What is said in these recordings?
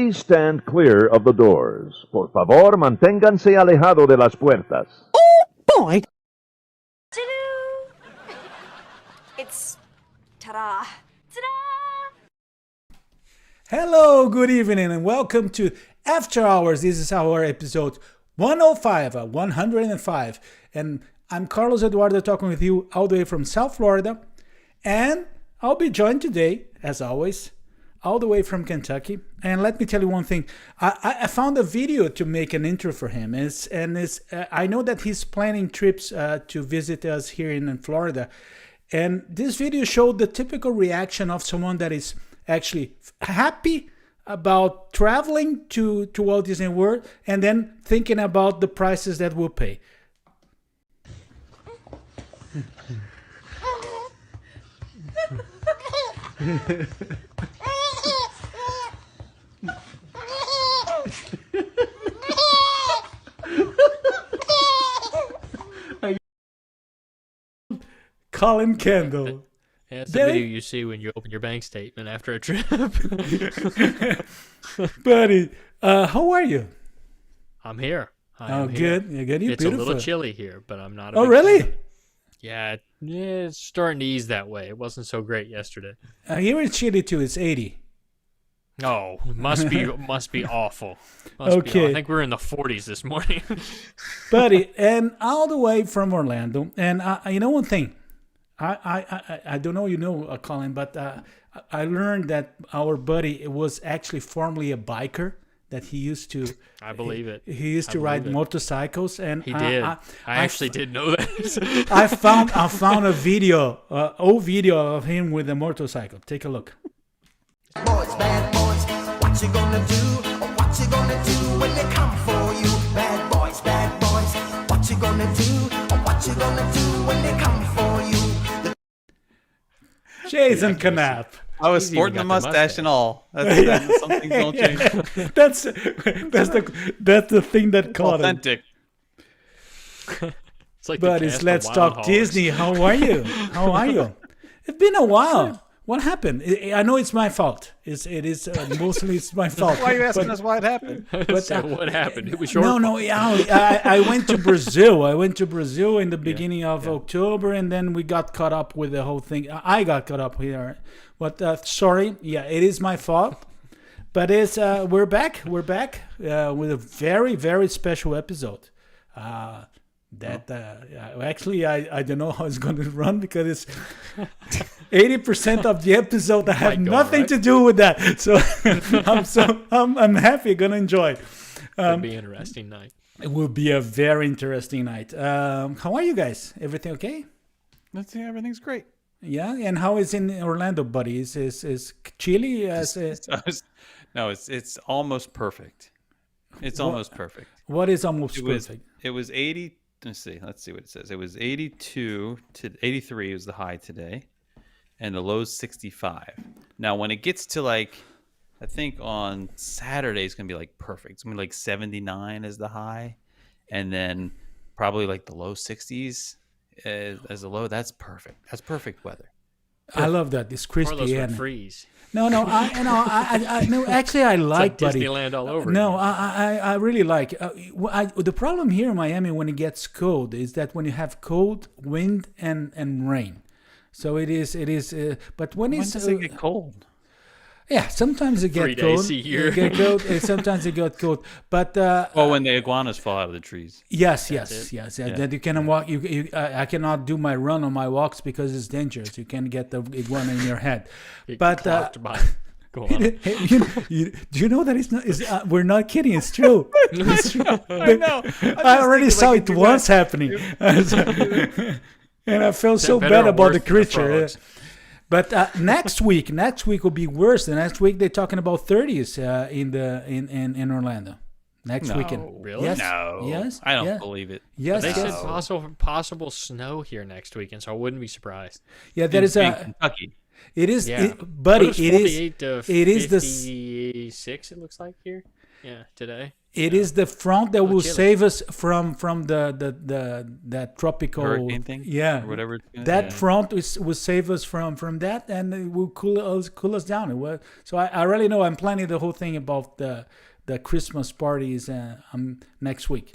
Please stand clear of the doors. Por favor, manténganse alejado de las puertas. Boy! Ta-da! It's ta-da. Ta-da! Hello, good evening, and welcome to After Hours. This is our episode 105. And I'm Carlos Eduardo talking with you all the way from South Florida. And I'll be joined today, as always, all the way from Kentucky. And let me tell you one thing. I found a video to make an intro for him. I know that he's planning trips to visit us here in Florida. And this video showed the typical reaction of someone that is actually happy about traveling to Walt Disney World and then thinking about the prices that we'll pay. Colin Kendall. Yeah, it's the video you see when you open your bank statement after a trip. Buddy, how are you? I'm here. Good. You're good. You're it's beautiful. a little chilly here, but I'm not. Oh, really? Yeah, it's starting to ease that way. It wasn't so great yesterday. Here in Chile too, it's 80. Oh, must be awful. Okay. I think we're in the 40s this morning. Buddy, and all the way from Orlando. And you know one thing, I don't know, Colin, but I learned that our buddy was actually formerly a biker. That he used to. I believe it. He used to ride motorcycles, and he did. I actually did know that. I found a video, old video of him with a motorcycle. Take a look. Boys, bad boys, what you gonna do? What you gonna do when they come for you? Bad boys, what you gonna do? What you gonna do when they come for you? Jason Knapp. I was sporting the mustache and all. That's some things don't change. That's the thing that caught authentic. It's like buddies, let's talk Disney. How are you? It's been a while. What happened? I know it's my fault. It is mostly it's my fault. Why are you asking us why it happened? But, what happened? It was your fault. No. I went to Brazil. I went to Brazil in the beginning of October, and then we got caught up with the whole thing. I got caught up here. But sorry, it is my fault. But it's we're back. We're back with a very, very special episode. Actually, I don't know how it's going to run because it's 80% of the episode. I have nothing to do with that. So I'm happy. Gonna enjoy. It'll be an interesting night. It will be a very interesting night. How are you guys? Everything okay? Let's see. Everything's great. Yeah, and how is in Orlando, buddy? Is Chile No, it's almost perfect. It's almost perfect. What is almost perfect? It was 80. Let's see what it says. It was 82 to 83 was the high today, and the low's 65. Now, when it gets to I think on Saturday it's gonna be like perfect. It's gonna be like 79 as the high, and then probably like the low 60s as the low. That's perfect. That's perfect weather. I love that. It's crispy. Carlos would freeze. No. Actually, I like it's like buddy. Disneyland all over. No, I really like. The problem here in Miami when it gets cold is that when you have cold wind and rain, so it is. But when does it get cold? Yeah, sometimes it gets cold. 3 days a year. It get cold. Sometimes it got cold. But when the iguanas fall out of the trees. Yes. That you cannot walk. I cannot do my run on my walks because it's dangerous. You can get the iguana in your head. But go on. do you know that it's not? We're not kidding. It's true. It's true. I know. I already saw it once happening, and I felt so bad about the creature. But next week will be worse. The next week they're talking about 30s in Orlando. Next weekend. Really? Yes. No. Yes. I don't believe it. Yes. They said possible snow here next weekend, so I wouldn't be surprised. Yeah, that is Kentucky. It is, Yeah. buddy. It is 48 to 56. It looks like here. Yeah, today. It is the front that will chilly. save us from that tropical Hurricane thing? Yeah, Or whatever it's gonna that be. front will save us from that, and it will cool us down. So I already know. I'm planning the whole thing about the Christmas parties next week.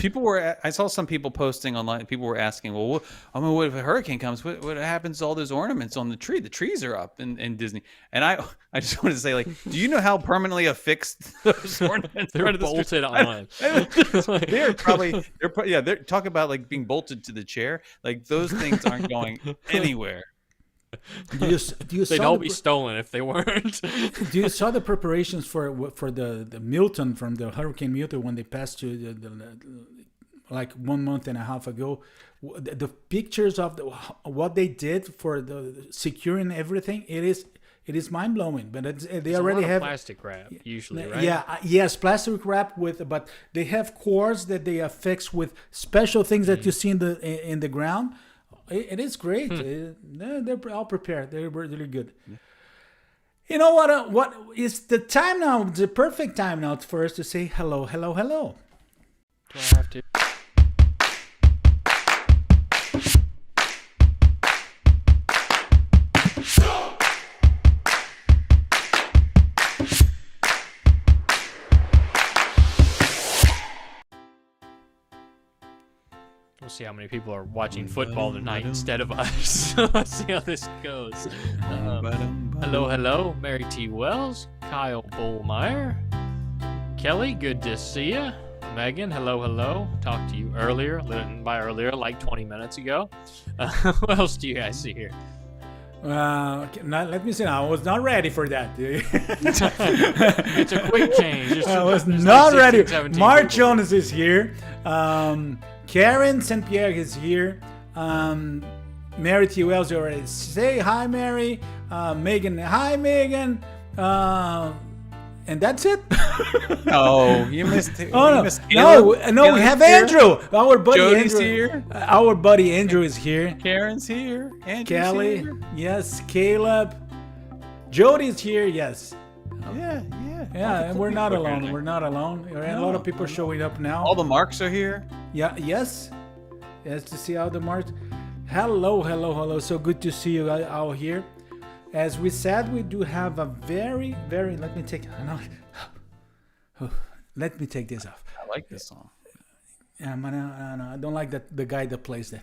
I saw some people posting online. People were asking, well, what if a hurricane comes? What happens to all those ornaments on the tree? The trees are up in Disney. And I just want to say, like, do you know how permanently affixed those ornaments They're are to the bolted on? They're talking about like being bolted to the chair. Like those things aren't going anywhere. Do you They'd all be stolen if they weren't. Do you saw the preparations for the Milton, from the Hurricane Milton, when they passed to like 1 month and a half ago? The pictures of what they did for the securing everything, it is mind blowing. But they already have plastic wrap usually, right? Yeah, yes, plastic wrap but they have cores that they affix with special things that you see in the ground. It is great. They're all prepared. They're really good. Yeah. You know what is the time now? The perfect time now for us to say hello, hello, hello. Do I have to? We'll see how many people are watching football tonight instead of us. Let's see how this goes. Hello, Mary T. Wells, Kyle Bullmeyer, Kelly, good to see you. Megan, hello. Talked to you earlier, by earlier, like 20 minutes ago. What else do you guys see here? Let me see. I was not ready for that. It's a quick change. I was not like 16, ready. 17 Mark people. Jonas is here. Karen St. Pierre is here. Mary T. Wells already say hi, Mary. Megan, hi, Megan. And that's it. Oh, you missed it. Oh no, we have Andrew. Our buddy Jody's Andrew. here. Our buddy Andrew is here. Karen's here. Andrew's Kelly, here. yes. Caleb, Jody's here. Yes. Yeah. Yeah, and we're not alone. We're not alone. A lot of people showing up now. All the marks are here. Yeah. Yes. Yes. To see all the marks. Hello. So good to see you all here. As we said, we do have a very. Let me take this off. I like this song. Yeah, no, I don't like the guy that plays that.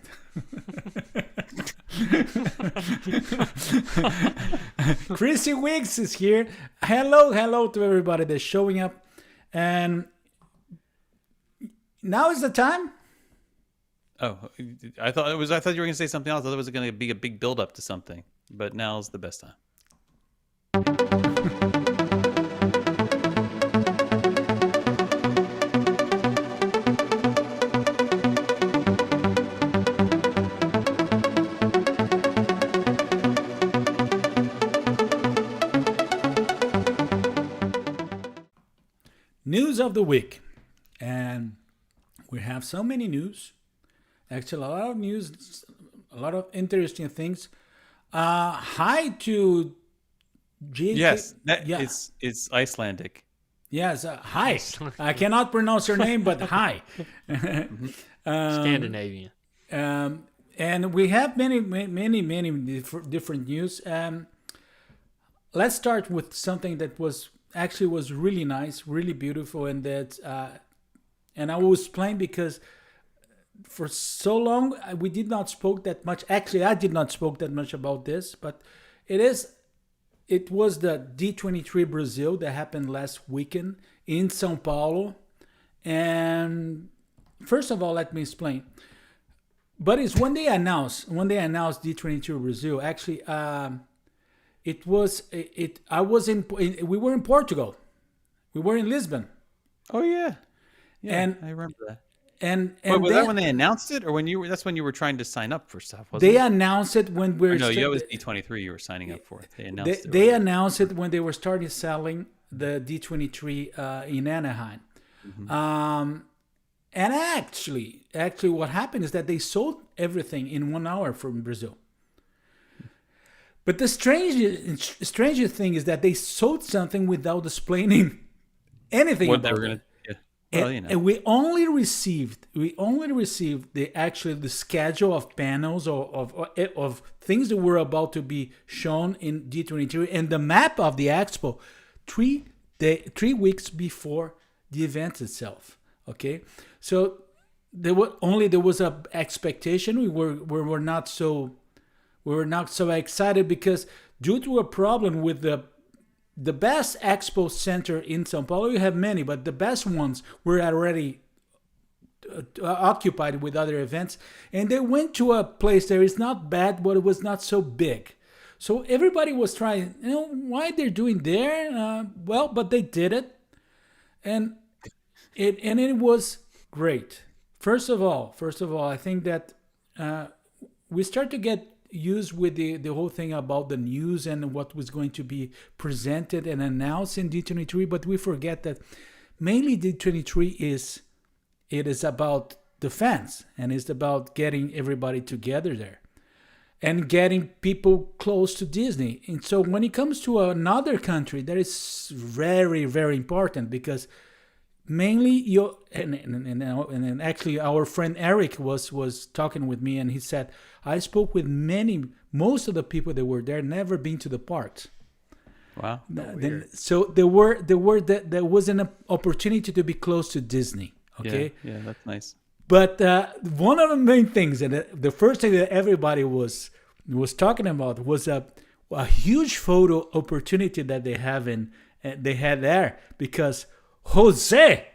Chrissy Wiggs is here. Hello to everybody that's showing up. And now is the time. Oh, I thought you were going to say something else. I thought it was going to be a big build up to something, but now's the best time. News of the week. And we have so many news. Actually, a lot of news, a lot of interesting things. Hi to JK. Yes, it's Icelandic. Yes, hi. I cannot pronounce her name, but hi. Scandinavian. And we have many different news. Let's start with something that was really nice, really beautiful, and that and I will explain because for so long we did not spoke that much. Actually, I did not spoke that much about this, but it was the D23 Brazil that happened last weekend in São Paulo. And first of all, let me explain. But it's when they announced D23 Brazil, actually we were in Portugal. We were in Lisbon. Oh yeah. And I remember that. And was that when they announced it, or that's when you were trying to sign up for stuff? They announced it when we were. No, it was D23 you were signing up for. They announced it. They announced it when they were starting selling the D23 in Anaheim. Mm-hmm. And actually, what happened is that they sold everything in 1 hour from Brazil. But the stranger thing is that they sold something without explaining anything about it. Well, And we only received the schedule of panels of things that were about to be shown in D23 and the map of the expo 3 weeks before the event itself. Okay, so there was a expectation. We were not so excited because due to a problem with the best expo center in São Paulo. You have many, but the best ones were already occupied with other events, and they went to a place that is not bad, but it was not so big. So everybody was trying, why they're doing there? But they did it, and it was great. First of all, I think that we start to get used with the whole thing about the news and what was going to be presented and announced in D23, but we forget that mainly D23 is about the fans, and it's about getting everybody together there and getting people close to Disney. And so when it comes to another country, that is very, very important, because mainly and actually our friend Eric was talking with me, and he said, I spoke with most of the people that were there never been to the parks. Wow. So there was an opportunity to be close to Disney. Okay. Yeah, that's nice. But one of the main things, and the first thing that everybody was talking about, was a huge photo opportunity that they had there, because Jose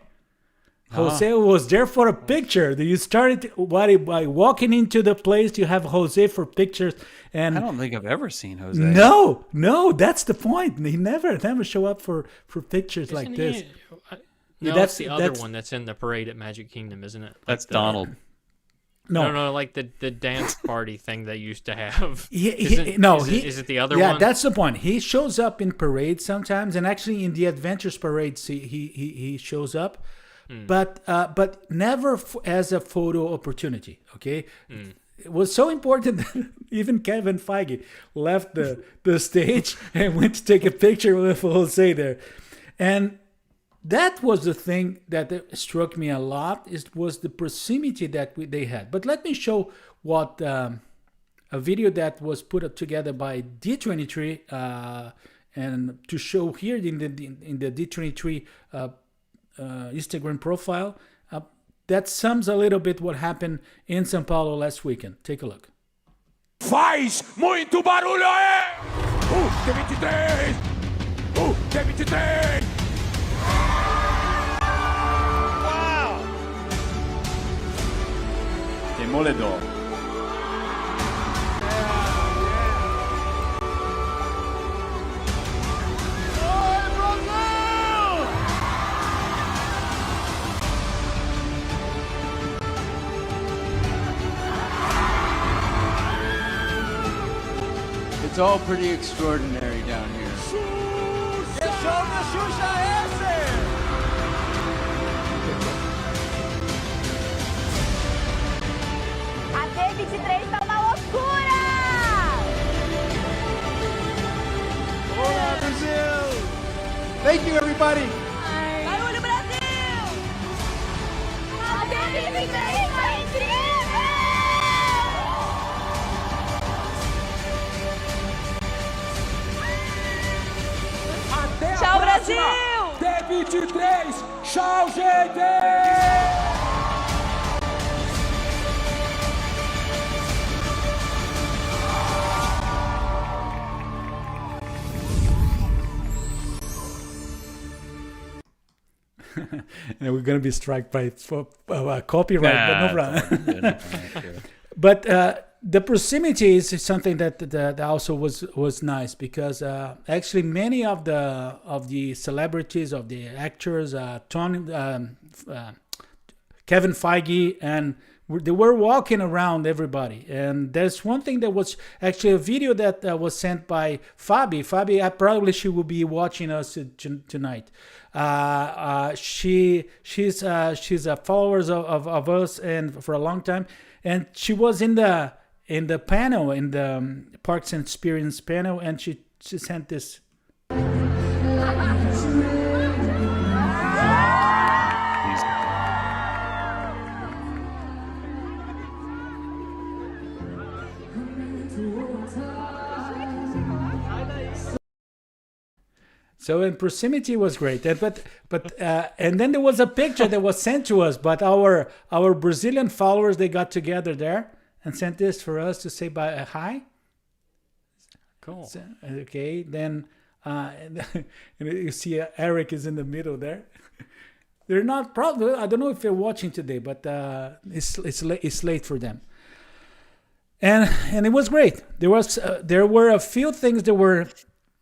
was there for a picture. You started by walking into the place. You have Jose for pictures, and I don't think I've ever seen Jose. No, that's the point. He never show up for pictures like this. No, that's the other one that's in the parade at Magic Kingdom, isn't it? That's Donald. No, like the dance party thing they used to have. Is it the other one? Yeah, that's the point. He shows up in parades sometimes, and actually in the Adventures parades he shows up, but never as a photo opportunity. Okay, it was so important that even Kevin Feige left the stage and went to take a picture with Jose there, and that was the thing that struck me a lot. Was the proximity that they had. But let me show what a video that was put up together by D23 and to show here in the D23 Instagram profile that sums a little bit what happened in São Paulo last weekend. Take a look. Faz muito barulho aí! T23! T23! Demoledor. It's all pretty extraordinary down here. A D23 tá uma loucura! Olá, Brasil! Thank you, everybody! Barulho, Brasil! A D23 tá incrível! Tchau, Brasil! D23! Tchau, gente! And we're going to be struck by copyright, but no problem. But the proximity is something that also was nice, because actually many of the celebrities, of the actors, Kevin Feige, and they were walking around everybody. And there's one thing that was actually a video that was sent by Fabi. Fabi, probably she will be watching us tonight. She's a follower of us and for a long time, and she was in the panel, in the Parks and Experience panel, and she sent this. He's So in proximity was great, and then there was a picture that was sent to us, but our Brazilian followers, they got together there and sent this for us to say hi. Cool. So, okay, then and you see Eric is in the middle there. They're not probably. I don't know if they're watching today, but it's late for them. And it was great. There were a few things that were.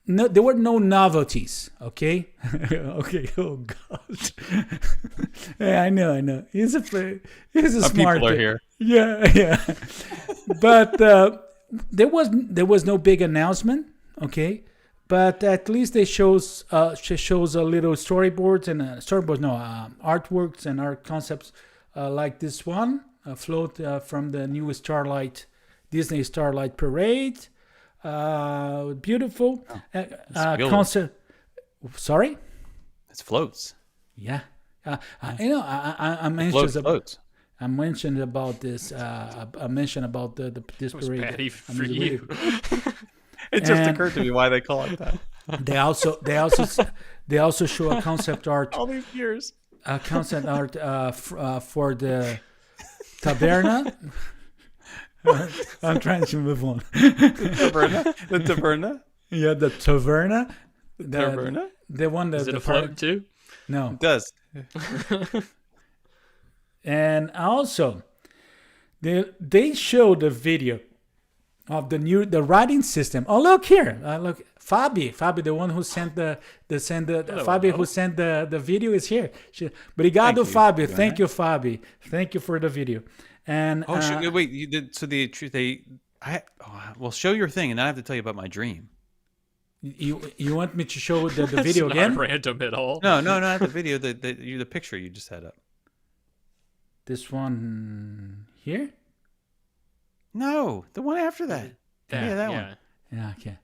No, there were no novelties. Okay, okay. Oh gosh, yeah, I know. He's a smart. People are here. Yeah. But there was no big announcement. Okay, but at least they shows a little storyboards and artworks and art concepts like this one, a float from the new Disney Starlight Parade. Beautiful concept. Sorry, It's floats. yeah. I'm anxious about. I mentioned about this. I mentioned about this It was parade. bad even I for mean, you. It just And- occurred to me why they call it that. They also show a concept art. All these years. A concept art for the taberna. I'm trying to move on. The taverna. Yeah, the taverna. Taverna? The one that Is it the a float too? No. It does. And also, they showed a video of the writing system. Oh, look here! Look, Fabi, the one who sent Fabi who sent the video is here. Obrigado, Fabi. Thank you, Fabi. Thank you for the video. And Wait, you did. So well, show your thing, and then I have to tell you about my dream. you want me to show the That's video not again? random at all. No, not the video. The picture you just had up. This one here? No, the one after that. That one. Yeah. Okay.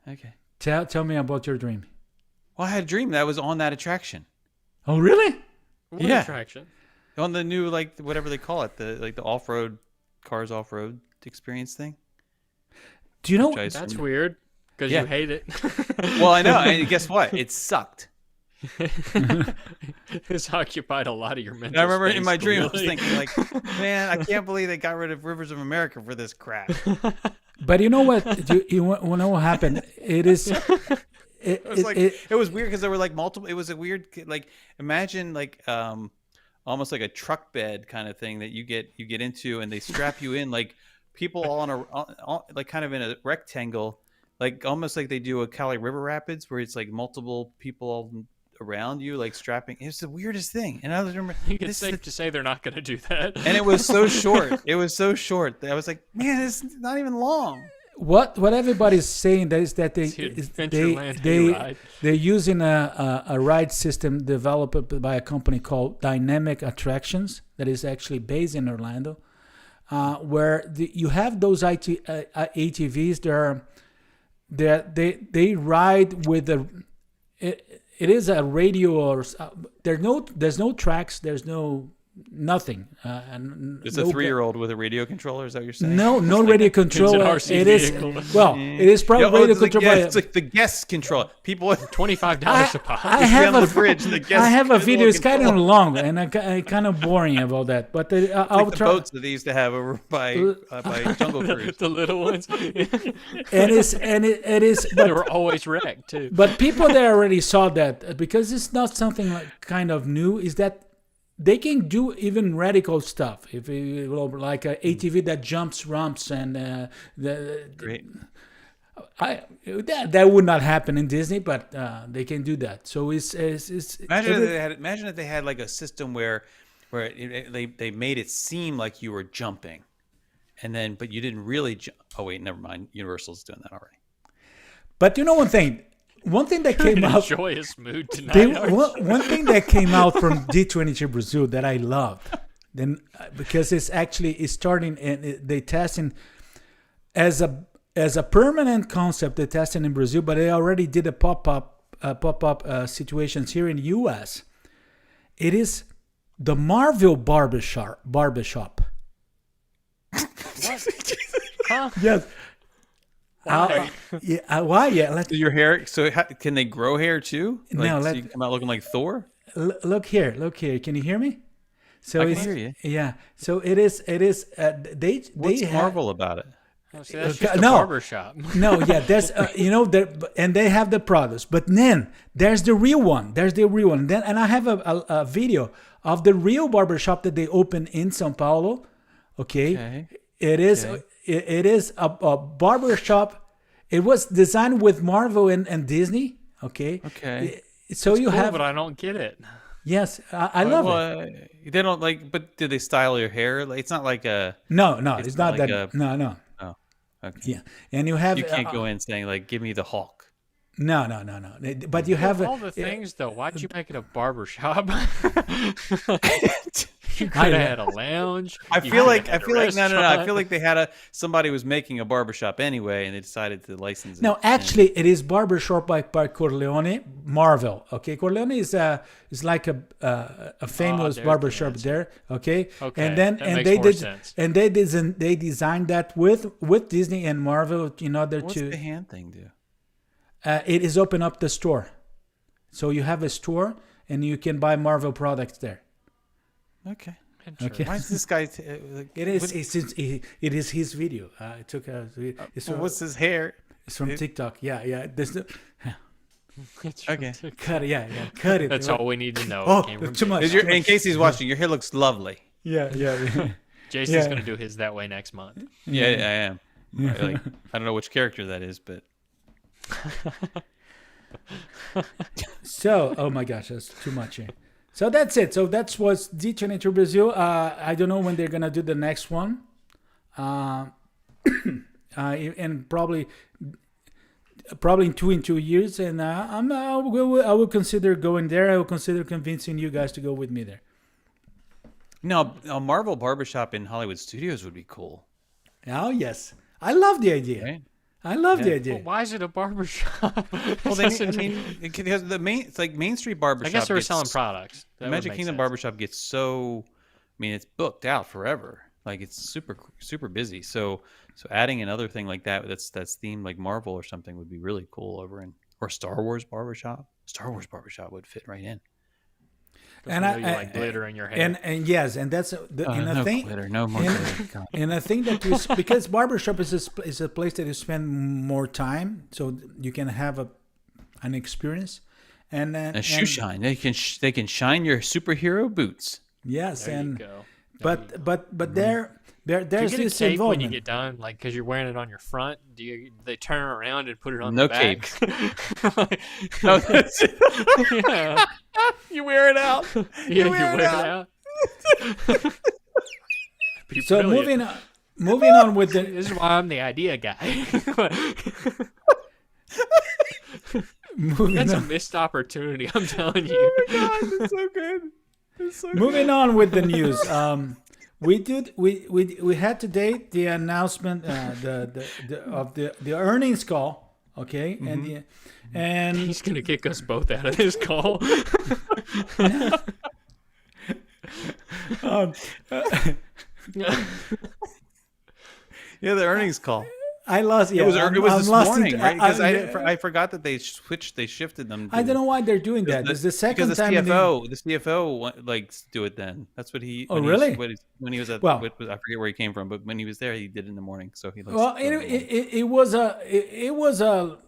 Okay. Tell me about your dream. Well, I had a dream that I was on that attraction. Oh, really? What Yeah. attraction? On the new, like, whatever they call it, the off-road cars off-road experience thing. Do you know? Which I That's assume- weird because Yeah. you hate it. Well, I know, and guess what? It sucked. It's occupied a lot of your mental And I remember in space, my dream, I was clearly. thinking, like, man, I can't believe they got rid of Rivers of America for this crap. But you know what? You know what happened? It is. It was like it was weird because there were like multiple. It was a weird, like, imagine like almost like a truck bed kind of thing that you get into, and they strap you in like people all on like kind of in a rectangle, like almost like they do a Cali River Rapids where it's like multiple people all around you, like strapping. It's the weirdest thing. And I remember I think it's safe to say they're not going to do that. and it was so short. It was so short that I was like, man, it's not even long. What everybody's saying is that It's the Adventureland hayride. they're using a ride system developed by a company called Dynamic Attractions that is actually based in Orlando, where you have those ATVs that they ride with it is a radio or there's no tracks, there's nothing. And It's a 3-year-old with a radio controller. Is that what you're saying? No radio control. RC It is vehicle. it is probably radio control. It's like the guest control. People $25 a pop. I have on a the bridge. The guest I have a little video. It's kind of control. long and I kind of boring about that. But I'll Like the try. boats that they used to have over by Jungle Cruise. The little ones. It is. They But were always wrecked too. but people that already saw that because it's not something like kind of new. Is that they can do even radical stuff. If you like an ATV that jumps ramps and Great. that would not happen in Disney, but they can do that. So it's Imagine if they had like a system where they made it seem like you were jumping, and then but you didn't really jump. Oh wait, never mind. Universal's doing that already. But you know one thing that came In a out. joyous mood tonight. One thing that came out from D23 Brazil that I loved, then because it's starting and they testing as a permanent concept. They testing in Brazil, but they already did a pop-up situations here in the U.S. It is the Marvel barbershop. Huh? Yes. Why? Yeah. So your hair. So can they grow hair too? No, so you come out looking like Thor. Look here. Look here. Can you hear me? So I can hear you. Yeah. So it is. What's have, Marvel about it? Oh, see, that's just a no. barber shop. No, yeah, there's and they have the products, but then there's the real one. Then and I have a video of the real barbershop that they opened in São Paulo. Okay. It is a barbershop. It was designed with Marvel and Disney. Okay. So It's you cool, have, but I don't get it. yes, I love it. They don't like, but do they style your hair? Like, it's not like a. No, it's not like that. a- No. Oh, okay. Yeah, and you have You can't go in saying like, "Give me the Hulk." no. But you have All the things though. Why'd you make it a barber shop? You could I have know. had a lounge. I You feel could like have had a no. I restaurant. feel like they had somebody was making a barbershop anyway, and they decided to license it. No, actually, it is barbershop by Corleone, Marvel. Okay, Corleone is like a famous there's barbershop the there. Okay, Okay, and then that and makes they more did sense. and they designed that with Disney and Marvel in order What's to. the hand thing do? It is open up the store, so you have a store and you can buy Marvel products there. Okay. Okay. Why is this guy? It is it is his video. I took it's from, What's his hair? it's from TikTok. Yeah. There's no, Okay. cut it. Yeah. Cut it. That's all we need to know. Oh, Can't remember. too much. In case he's watching, your hair looks lovely. Yeah. Jason's Yeah. gonna do his that way next month. Yeah, I am. Like, I don't know which character that is, but So, oh my gosh, that's too much here. So that's it. So that was D22 Brazil. I don't know when they're gonna do the next one, and probably in 2 years. And I will consider going there. I will consider convincing you guys to go with me there. no, a Marvel barbershop in Hollywood Studios would be cool. Oh yes, I love the idea. Right? I love the Yeah. idea. Well, why is it a barber shop? Well, because it's like Main Street barbershop. I guess they were gets- selling products. That would Magic make Kingdom sense. barbershop gets so, it's booked out forever. Like it's super busy. So adding another thing like that that's themed like Marvel or something would be really cool or Star Wars barbershop. Star Wars barbershop would fit right in. And I know you like glitter in your hair. and yes, and that's and no a thing. glitter, no more glitter. God. And I think that because barbershop is a place that you spend more time, so you can have an experience, and A shoe shine. They can shine your superhero boots. Yes, there you and go. but there's Do you this get a cape when you involvement. get done, like because you're wearing it on your front? They turn around and put it on No the back? No, that's it. Yeah, You wear it out. you wear it out. Be So brilliant. moving on with the This is why I'm the idea guy. moving That's a on, missed opportunity. I'm telling you. It's so good. moving on with the news. We had today the announcement of the earnings call. Okay, and He's gonna kick us both out of this call. Yeah, the earnings call. I lost. Yeah, It was I'm this lost morning, in- right? Because I- I forgot that they shifted them. I don't know why they're doing that. It's the second because the time. CFO likes to do it. Then that's what he. Oh, when really? When he was at, Well- I forget where he came from, but when he was there, he did it in the morning. So he. Likes Well, to do it in the morning. it was a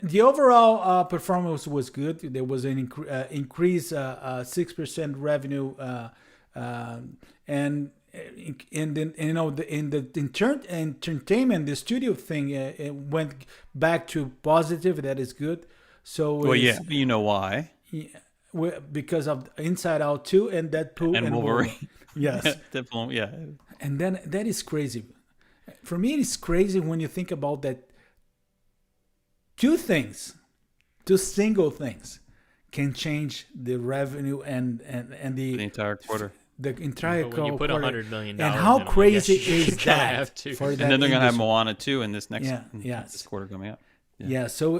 the overall performance was good. There was an increase 6% revenue, and in the entertainment, the studio thing it went back to positive. That is good. So Well, yeah, it's- you know why? because of Inside Out 2 and Deadpool And Wolverine. Yes. Deadpool, yeah. And then that is crazy. For me, it is crazy when you think about that. Two single things, can change the revenue and The entire quarter. the entire But when you put quarter. $100 million And in how them, I crazy guess you is gotta that? have to. For And that then they're gonna have industry? Moana 2 in this next Yes. this quarter coming up. Yeah. So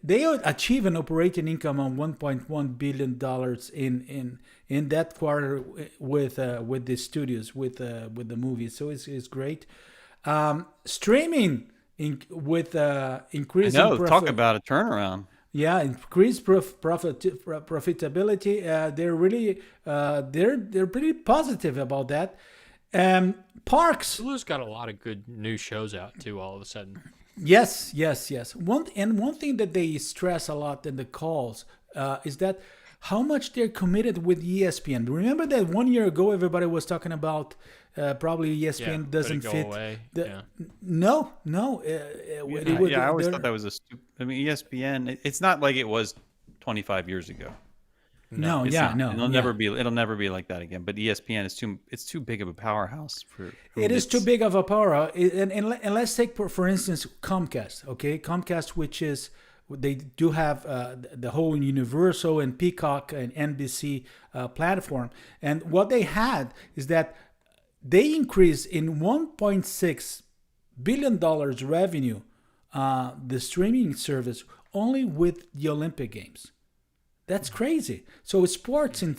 they achieve an operating income of $1.1 billion in that quarter with the studios with the movies. So it's great. Streaming with increasing No, talk about a turnaround. yeah, increased profitability. They're really they're pretty positive about that. Parks, Hulu's got a lot of good new shows out too. All of a sudden, yes. One thing that they stress a lot in the calls is that how much they're committed with ESPN. Remember that 1 year ago everybody was talking about probably ESPN doesn't go fit. away. No. I always thought that was I mean, ESPN. It's not like it was 25 years ago. No, It's yeah, not. no. It'll never be. It'll never be like that again. But ESPN is too. It's too big of a powerhouse for. It is too big of a power. And let's take, for instance, Comcast. Okay, Comcast, which is, they do have the whole Universal and Peacock and NBC platform. And what they had is that they increased in $1.6 billion revenue, the streaming service, only with the Olympic Games. That's crazy. So sports in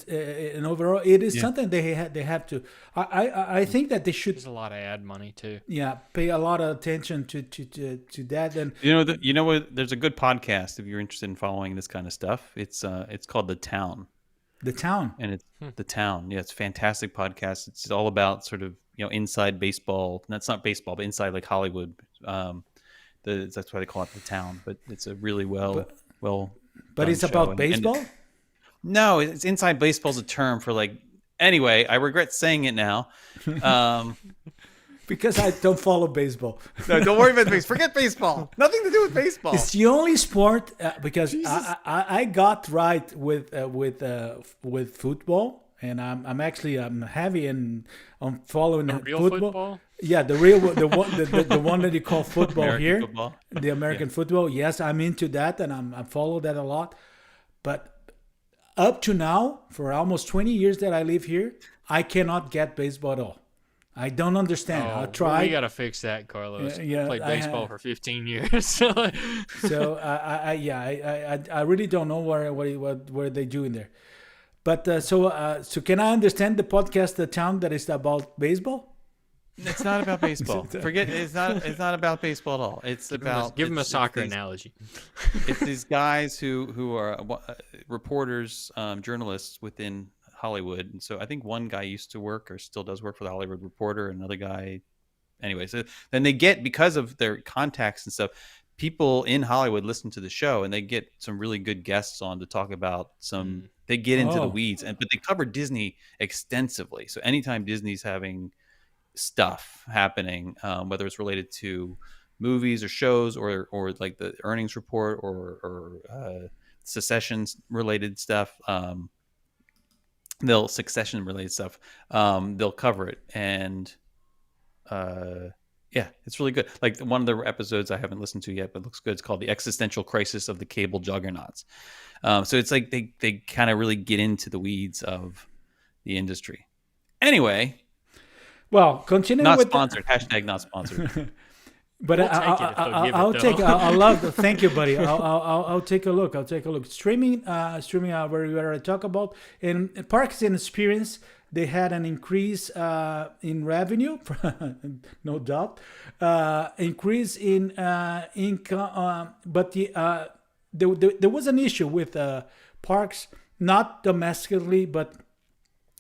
overall, it is something they have to. I think that they should. There's a lot of ad money too. Yeah, pay a lot of attention to that. And you know what? There's a good podcast if you're interested in following this kind of stuff. It's called The Town. The Town. And it's The Town. Yeah, it's a fantastic podcast. It's all about sort of inside baseball. That's not baseball, but inside like Hollywood. That's why they call it The Town. But it's a really well. But it's about baseball? No, it's inside baseball's a term for like. Anyway, I regret saying it now. Because I don't follow baseball. No, don't worry about baseball. Forget baseball. Nothing to do with baseball. It's the only sport because I got right with football, and I'm heavy and I'm following football. Yeah, the one that you call football American here, football. The American football. Yes, I'm into that, and I follow that a lot. But up to now, for almost 20 years that I live here, I cannot get baseball at all. I don't understand. I try. We gotta fix that, Carlos. Yeah, Played baseball for 15 years. So I really don't know what they do in there. But so can I understand the podcast, The Town, that is about baseball? It's not about baseball. Forget it's not about baseball at all. It's about give them a soccer analogy. It's these guys who are reporters, journalists within Hollywood. And so I think one guy used to work or still does work for the Hollywood Reporter. Another guy, anyway. So then they get, because of their contacts and stuff, people in Hollywood listen to the show, and they get some really good guests on to talk about some. They get into the weeds, but they cover Disney extensively. So anytime Disney's having stuff happening, whether it's related to movies or shows or like the earnings report or successions related stuff, they'll cover it. And yeah, it's really good. Like one of the episodes I haven't listened to yet, but looks good. It's called The Existential Crisis of the Cable Juggernauts. So it's like they kind of really get into the weeds of the industry. Anyway. Well, continuing not with sponsored. Hashtag not sponsored. But I'll take. I love. Thank you, buddy. I'll take a look. Streaming. Where we already talk about in Parks and Experience, they had an increase in revenue, no doubt. Increase in income, but there was an issue with parks, not domestically, but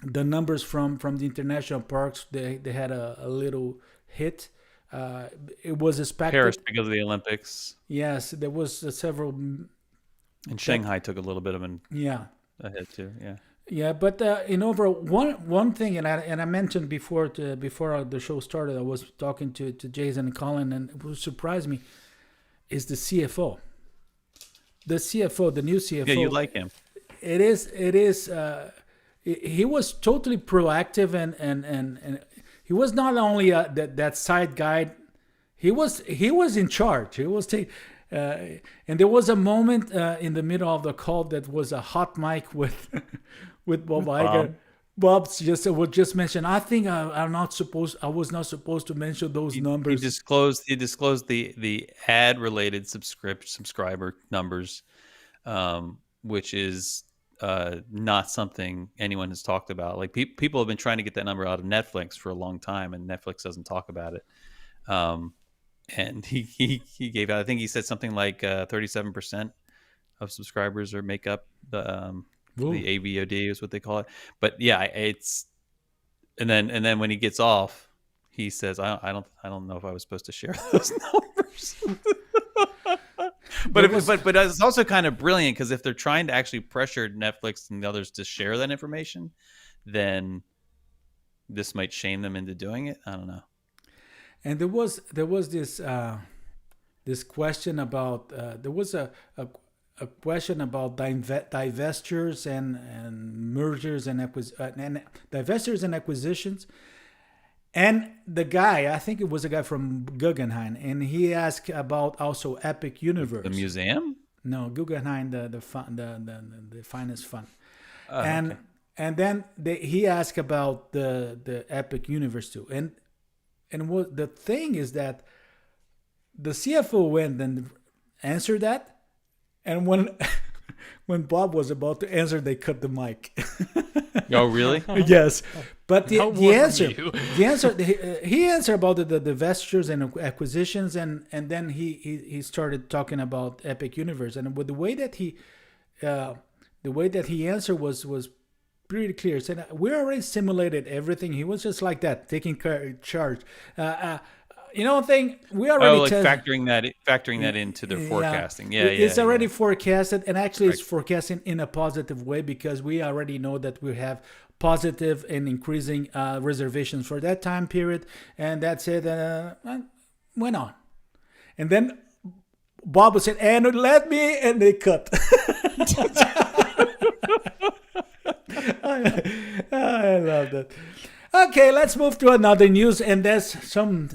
the numbers from the international parks, they had a little hit. It was expected. Paris because of the Olympics. Yes, there was several. And Shanghai took a little bit of a hit too. Yeah. Yeah, but in overall, one thing, and I mentioned before the show started, I was talking to Jason and Colin, and what surprised me is the CFO. The CFO, the new CFO. Yeah, you like him. It is. He was totally proactive and he was not only that side guy. He was in charge. He was and there was a moment in the middle of the call that was a hot mic with Bob Iger. Bob just mentioned. I think I was not supposed to mention those numbers. He disclosed the ad related subscriber numbers, which is not something anyone has talked about. Like people have been trying to get that number out of Netflix for a long time, and Netflix doesn't talk about it. And he gave out. I think he said something like 37% of subscribers or make up the AVOD is what they call it. But yeah, it's and then when he gets off, he says, I don't know if I was supposed to share those numbers. But it's also kind of brilliant because if they're trying to actually pressure Netflix and the others to share that information, then this might shame them into doing it. I don't know. And there was this this question about there was a question about divestors and mergers and divestors and acquisitions. And the guy, I think it was a guy from Guggenheim, and he asked about also Epic Universe. The museum? No, Guggenheim, the finance fund. Oh, and okay. and then he asked about the Epic Universe too. And what the thing is that the CFO went and answered that, and when when Bob was about to answer, they cut the mic. Oh, really? Yes, but No the wonder answer, you. he answered about the vestures and acquisitions, and then he started talking about Epic Universe, and with the way that he answered was pretty clear. Said we already simulated everything. He was just like that, taking charge. Thing we already factoring that into their forecasting. Yeah, it's already forecasted, and actually it's forecasting in a positive way because we already know that we have positive and increasing reservations for that time period, and that's it. Went on, and then Bob said, "And let me," and they cut. I love that. Okay, let's move to another news, and there's some.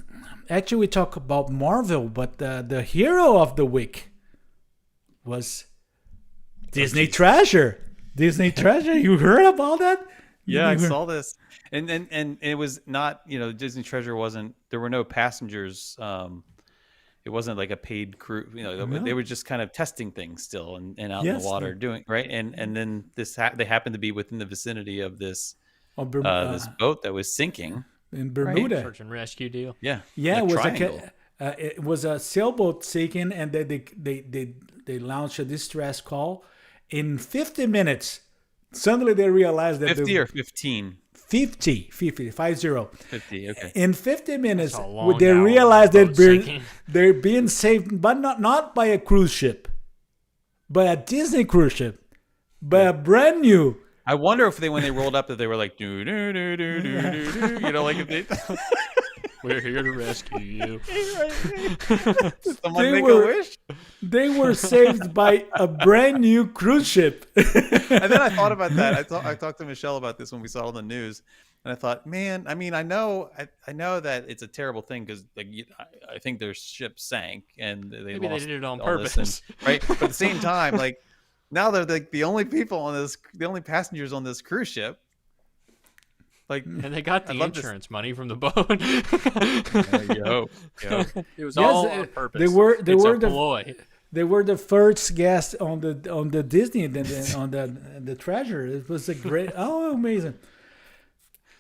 Actually, we talk about Marvel, but the hero of the week was Disney Treasure. Disney Treasure, you heard about that? Yeah, I saw this, and it was not, Disney Treasure wasn't. There were no passengers. It wasn't like a paid crew. They were just kind of testing things still and out in the water doing right. And then they happened to be within the vicinity of this this boat that was sinking. In Bermuda, search and rescue deal. Yeah, it was a sailboat sinking, and they launched a distress call. In 50 minutes, suddenly they realized that 50 or 15. 50. 50, okay. In 50 minutes, long they hour realized boat that sinking. they're being saved, but not by a cruise ship, by a Disney cruise ship, by a brand new. I wonder if when they rolled up that they were like do do do do do do do, like if they. We're here to rescue you. Someone make a wish. They were saved by a brand new cruise ship. And then I thought about that. I talked to Michelle about this when we saw it on the news, and I thought, man, I mean, I know that it's a terrible thing because I think their ship sank and Maybe they did it on all this purpose, right? But at the same time, like now they're like the only passengers on this cruise ship. Like, and they got the insurance money from the boat. It was all on purpose. They were a ploy. They were the first guest on the Disney on the Treasure. It was a great, amazing.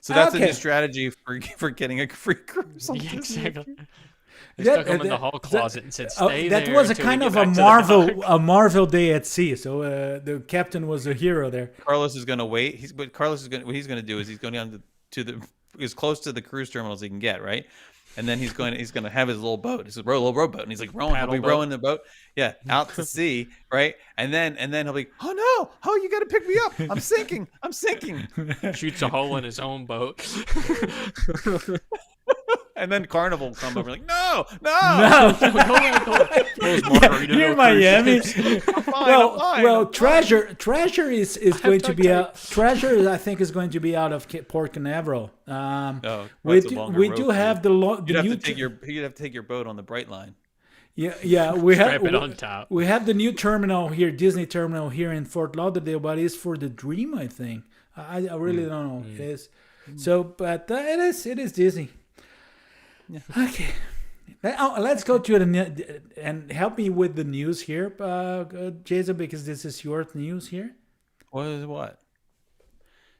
So that's a new strategy for getting a free cruise. Yeah, exactly. They stuck him in the hall closet and said, "Stay there." That was a kind of a Marvel day at sea. So the captain was a hero there. Carlos is going to wait. What he's going to do is he's going down to as close to the cruise terminal as he can get, right? And then he's going to have his little boat, his little rowboat, and he's like rowing the boat, out to sea, right? And then he'll be, oh no, you got to pick me up, I'm sinking. Shoots a hole in his own boat. And then Carnival will come over like, no. You're Miami. Well, Treasure is going to be Treasure. I think is going to be out of Port Canaveral. We do have you'd have to take your boat on the Bright Line. Yeah, we have it on top. We have the new terminal here, Disney terminal here in Fort Lauderdale, but it's for the Dream, I think. I really don't know. It is. So, but it is Disney. Yeah. Okay, let's go to and help me with the news here, Jason, because this is your news here. What?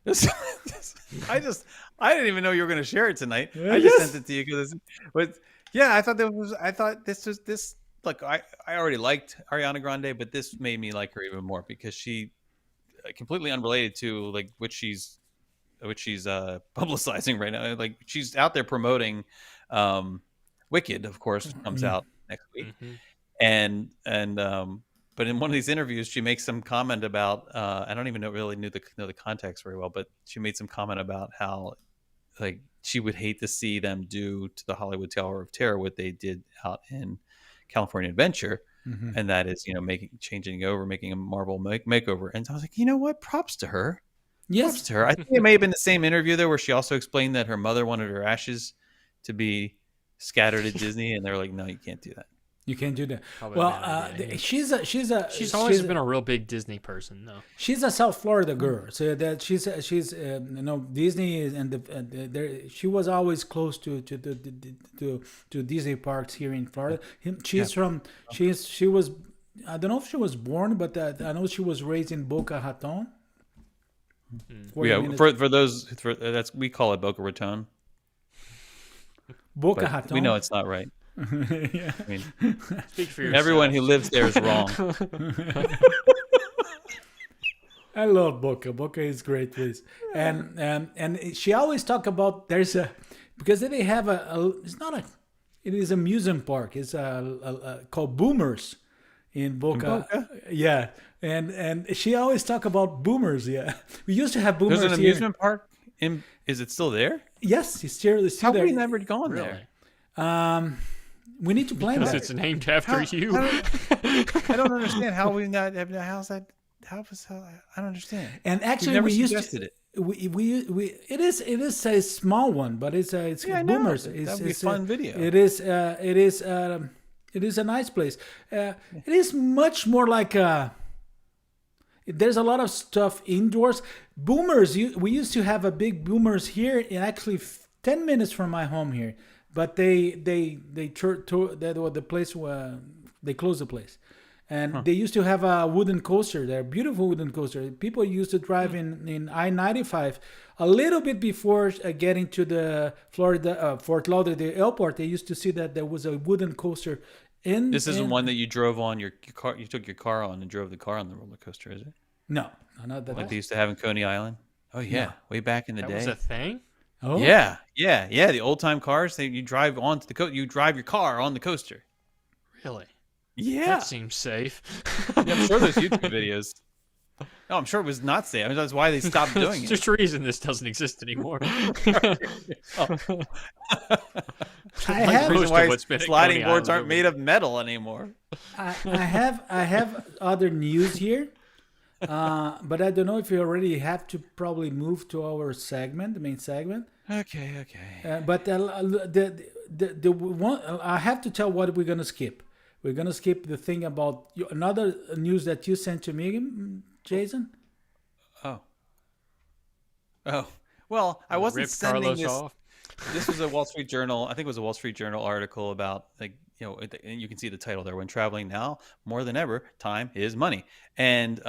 I didn't even know you were going to share it tonight. I just sent it to you because Yeah, I thought this was this. Look, I already liked Ariana Grande, but this made me like her even more because she completely unrelated to like which she's publicizing right now. Like she's out there promoting Wicked, of course, comes out next week. Mhm. And but in one of these interviews she makes some comment about I don't even really know the context very well, but she made some comment about how like she would hate to see them do to the Hollywood Tower of Terror what they did out in California Adventure. And that is, making a Marvel makeover. And so I was like, you know what? Props to her. Props Yes, to her. I think it may have been the same interview though, where she also explained that her mother wanted her ashes to be scattered at Disney, and they were like, no, you can't do that. you can do that. Probably Well, a bad idea. she's always been a real big Disney person, though. she's a South Florida girl, so that she's Disney she was always close to Disney parks here in Florida. She was, I don't know if she was born, but I know she was raised in Boca Raton. Yeah, that's we call it Boca Raton. Boca But Raton. we know it's not right. Yeah. I mean, Speak for yourself. everyone who lives there is wrong. I love Boca. Boca is great place, and she always talk about because they have it is a amusement park. It's called Boomers in Boca. Yeah, and she always talk about Boomers. Yeah, we used to have Boomers. There's an here. amusement park. Is it still there? Yes, it's still How there. have we never gone Really? there? We need to plan Because that. it's named after you. I don't understand how we not. How's that? I don't understand. And actually, never we used suggested to. it. We it is a small one, but it's Yeah, I know. Boomers. That'd be a fun video. It is a nice place. It is much more like there's a lot of stuff indoors. Boomers. We used to have a big Boomers here, in actually 10 minutes from my home here, but they that was the place where they closed the place. And they used to have a wooden coaster there, beautiful wooden coaster. People used to drive in I-95 a little bit before getting to the Fort Lauderdale airport. They used to see that there was a wooden coaster. This isn't one that you drove on your car. You took your car on and drove the car on the roller coaster, is it? No, not that. Like they used to have in Coney Island. Oh yeah, No. way back in the That day. was a thing? Oh, Yeah. The old time cars. You drive onto the you drive your car on the coaster. Really? Yeah. That seems safe. Yeah, I'm sure there's YouTube videos. No, I'm sure it was not safe. I mean, that's why they stopped doing There's it. a reason this doesn't exist anymore. I have Reason Most why of what's been at sliding Coney boards Island aren't made of metal anymore. I have other news here, but I don't know if you already have to probably move to our segment, the main segment. Okay. But the one I have to tell what we're gonna skip. We're gonna skip the thing about another news that you sent to me, Jason. Oh. Well, I wasn't Rip sending Carlos this. off. This was a Wall Street Journal. I think it was a Wall Street Journal article about and you can see the title there. When traveling now more than ever, time is money. And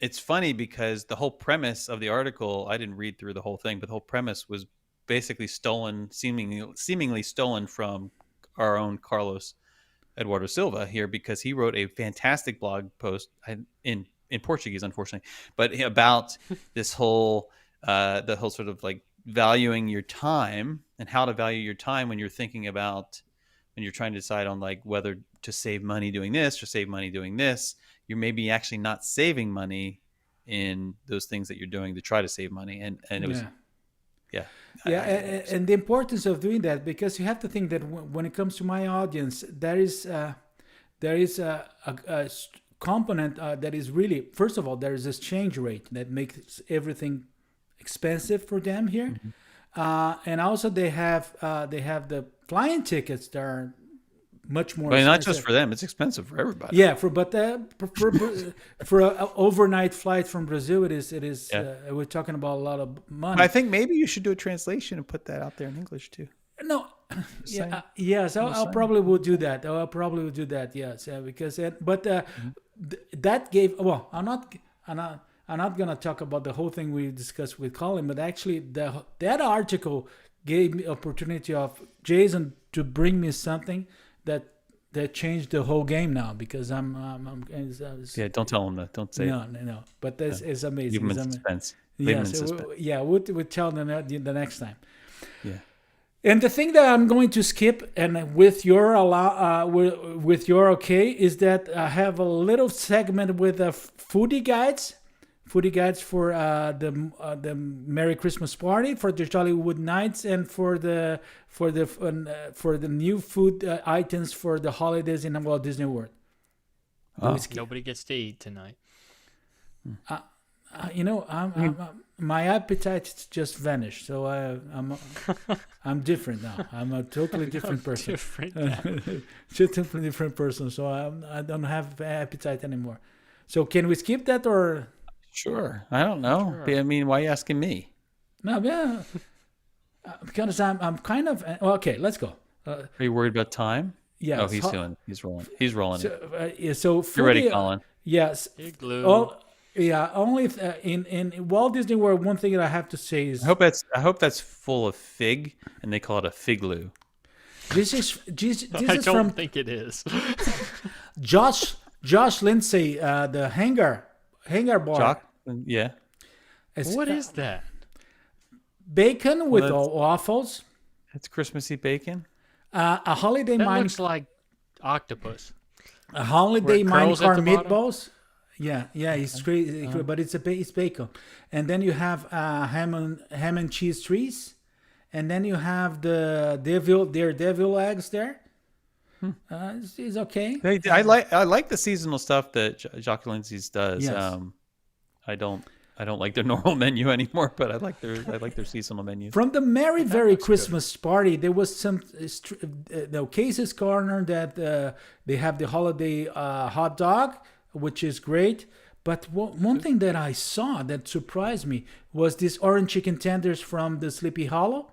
it's funny because the whole premise of the article, I didn't read through the whole thing, but the whole premise was basically stolen, seemingly stolen from our own Carlos Eduardo Silva here, because he wrote a fantastic blog post in Portuguese, unfortunately, but about this whole the whole sort of like valuing your time and how to value your time when you're thinking about when you're trying to decide on like whether to save money doing this or save money doing this. You're maybe actually not saving money in those things that you're doing to try to save money, and it was and the importance of doing that, because you have to think that when it comes to my audience, there is a component that is really, first of all, there is exchange rate that makes everything expensive for them here, and also they have the flying tickets that are much more. But not expensive. just for them; it's expensive for everybody. Yeah, for an overnight flight from Brazil, it is. We're talking about a lot of money. I think maybe you should do a translation and put that out there in English too. No, yes, I'll probably will do that. Yes, because that gave. Well, I'm not gonna talk about the whole thing we discussed with Colin, but actually that article gave me opportunity of Jason to bring me something that changed the whole game now because Yeah, don't tell him that. Don't say no, it. no. But this is amazing. Leave him in It's suspense. Leave him in suspense. We'll tell them the next time. Yeah. And the thing that I'm going to skip, and with your with your okay, is that I have a little segment with foodie guides for the Merry Christmas party, for the Jollywood Nights, and for the new food items for the holidays in Walt Disney World. Nobody gets to eat tonight. My appetite just vanished, so I'm different now. I'm a totally different person. Just a totally different person. So I don't have appetite anymore. So can we skip that or? Sure. I don't know. Sure. I mean, why are you asking me? No, yeah. Because I'm kind of okay. Let's go. Are you worried about time? Yeah. Oh, he's rolling. He's rolling. So You're ready, Colin. Yes. Igloo. Only in Walt Disney World. One thing that I have to say is I hope that's full of fig, and they call it a figloo. this is I don't from think it is. Josh Lindsay, the hangar bar. Jock? Yeah. It's, What is that? bacon with that's- waffles? It's Christmassy bacon. A holiday That mine looks like octopus. A holiday Where it curls at minecart the bottom? meatballs. Yeah, it's crazy, but it's bacon. And then you have ham and cheese trees, and then you have the devil eggs there. It's okay. I like the seasonal stuff that Jock Lindsay's does. Yes. I don't like their normal menu anymore, but I like their seasonal menu. From the Merry Christmas party, there was some Casey's Corner that they have the holiday hot dog, which is great. But one thing that I saw that surprised me was these orange chicken tenders from the Sleepy Hollow.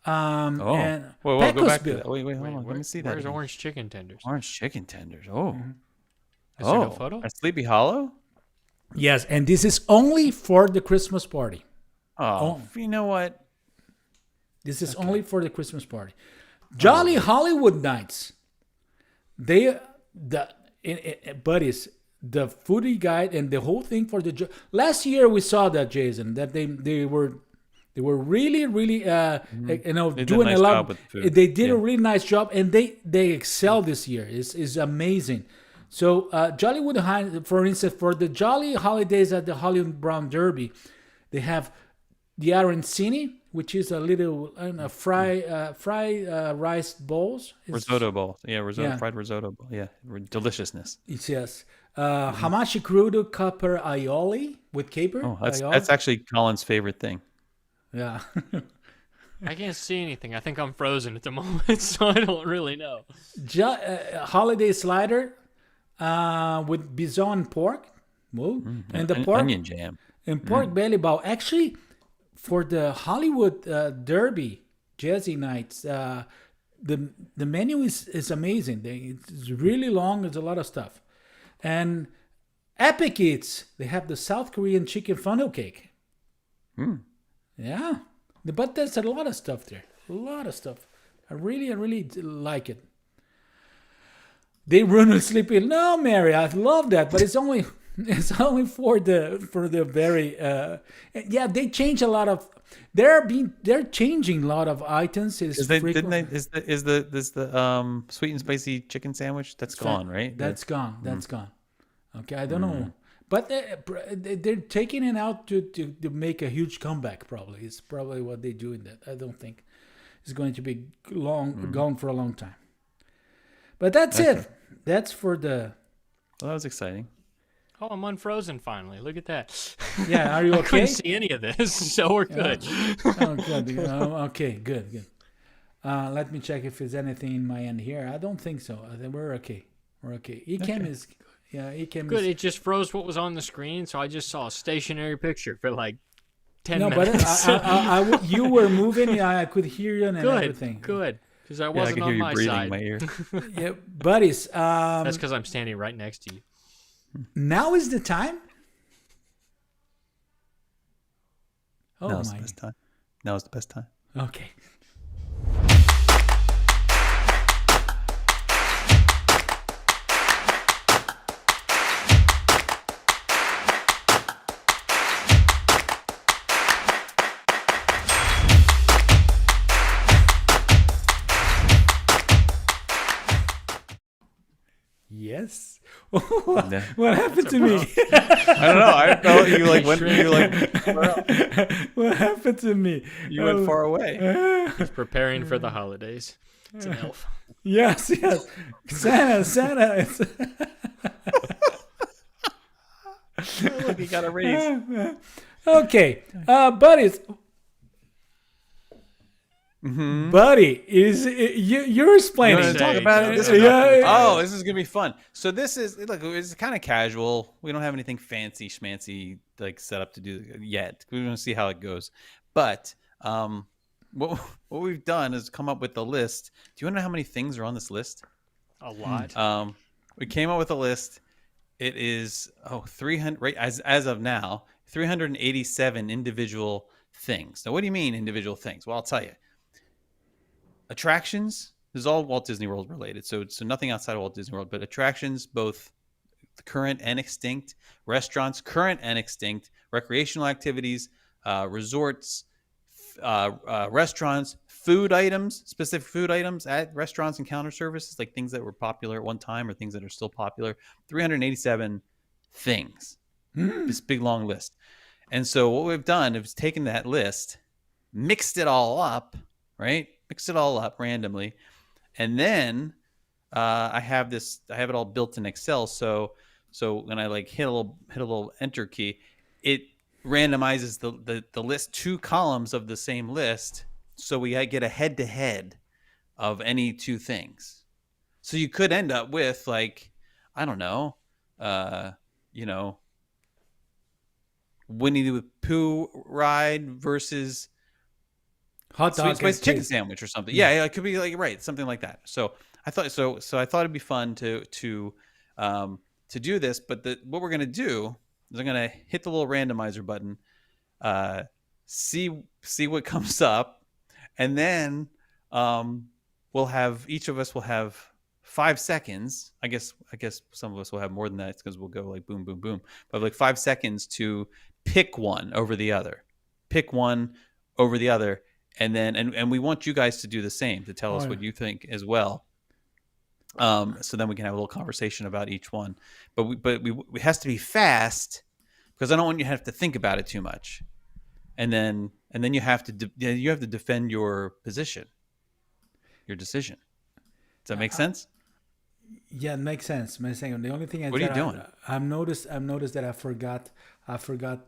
And Go back to Pecosville. that. Wait, hold on. Let me see that. Where's again. orange chicken tenders? Orange chicken tenders. Oh. Is there no photo? At Sleepy Hollow? Yes, and this is only for the Christmas party. Oh, you know what? This is only for the Christmas party. Jolly Hollywood Nights. Buddies, the foodie guide and the whole thing for the last year we saw that, Jason, that they were really They did a doing nice a lot. job with the food. They did a really nice job, and they excel this year. Is amazing. So Jollywood High, for instance, for the Jolly Holidays at the Hollywood Brown Derby, they have the arancini, which is a little fried rice bowls. Risotto bowl. Yeah, fried risotto bowl. Yeah, deliciousness. Yes. Hamachi crudo copper aioli with caper. Oh, that's actually Colin's favorite thing. Yeah. I can't see anything. I think I'm frozen at the moment, so I don't really know. Holiday slider with bison and pork. And the pork Onion jam. and pork belly bow. Actually, for the Hollywood Derby Jazzy Nights, the menu is amazing. It's really long. There's a lot of stuff. And Epic Eats, they have the South Korean chicken funnel cake. Yeah. But there's a lot of stuff there. A lot of stuff. I really like it. They run with Sleepy. No, Mary, I love that, but it's only for the very they change a lot of they're changing a lot of items. Is the sweet and spicy chicken sandwich that's gone, right? That's gone. That's gone. Okay, I don't know. But they're taking it out to make a huge comeback. Probably it's probably what they do in that. I don't think it's going to be gone for a long time. But that's it. That's for the. Well, that was exciting. Oh, I'm unfrozen finally. Look at that. Yeah, are you I okay? couldn't see any of this, so we're good. Oh, good. Okay, good. Let me check if there's anything in my end here. I don't think so. I think we're okay. Ecam is. Yeah, Ecam Good. is. It just froze what was on the screen, so I just saw a stationary picture for like 10 No, minutes. but you were moving. I could hear you and everything. Good. Because I I wasn't could on hear you my breathing side. in my ear. Yeah, buddies. That's because I'm standing right next to you. Now is the time. Oh Now's my. the best time. Now's the best time. Okay. Yes. What happened to me? I don't know. I felt you like went. You like What happened to me? you went far away. He's preparing for the holidays. It's an elf. Yes. Santa. Look, he got a raise. Okay, buddies. Buddy, you're explaining. You want to talk about it? Oh, this is gonna be fun. So this is look. It's kind of casual. We don't have anything fancy schmancy like set up to do yet. We want to see how it goes. But what we've done is come up with the list. Do you want to know how many things are on this list? A lot. We came up with a list. It is 300 right as of now 387 individual things. Now, what do you mean individual things? Well, I'll tell you. Attractions. This is all Walt Disney World related, so nothing outside of Walt Disney World, but attractions, both current and extinct, restaurants, current and extinct, recreational activities, resorts, restaurants, food items, specific food items at restaurants and counter services, like things that were popular at one time or things that are still popular. 387 things. This big long list. And so what we've done is taken that list, mixed it all up, right? Mix it all up randomly, and then I have it all built in Excel. So when I like hit a little enter key, it randomizes the list, 2 columns of the same list, so we get a head to head of any 2 things. So you could end up with like, I don't know, Winnie the Pooh ride versus Hot dog sweet spice chicken sandwich or something. Yeah, it could be like something like that. So I thought it'd be fun to do this. But what we're gonna do is I'm gonna hit the little randomizer button, see what comes up, and then each of us will have 5 seconds. I guess some of us will have more than that because we'll go like boom, boom, boom. But like 5 seconds to pick one over the other. And then, and we want you guys to do the same, to tell us what you think as well. So then we can have a little conversation about each one. But it has to be fast because I don't want you to have to think about it too much. And then you have to defend your position, your decision. Does that make sense? Yeah, it makes sense. The only thing What are you doing? I've noticed that I forgot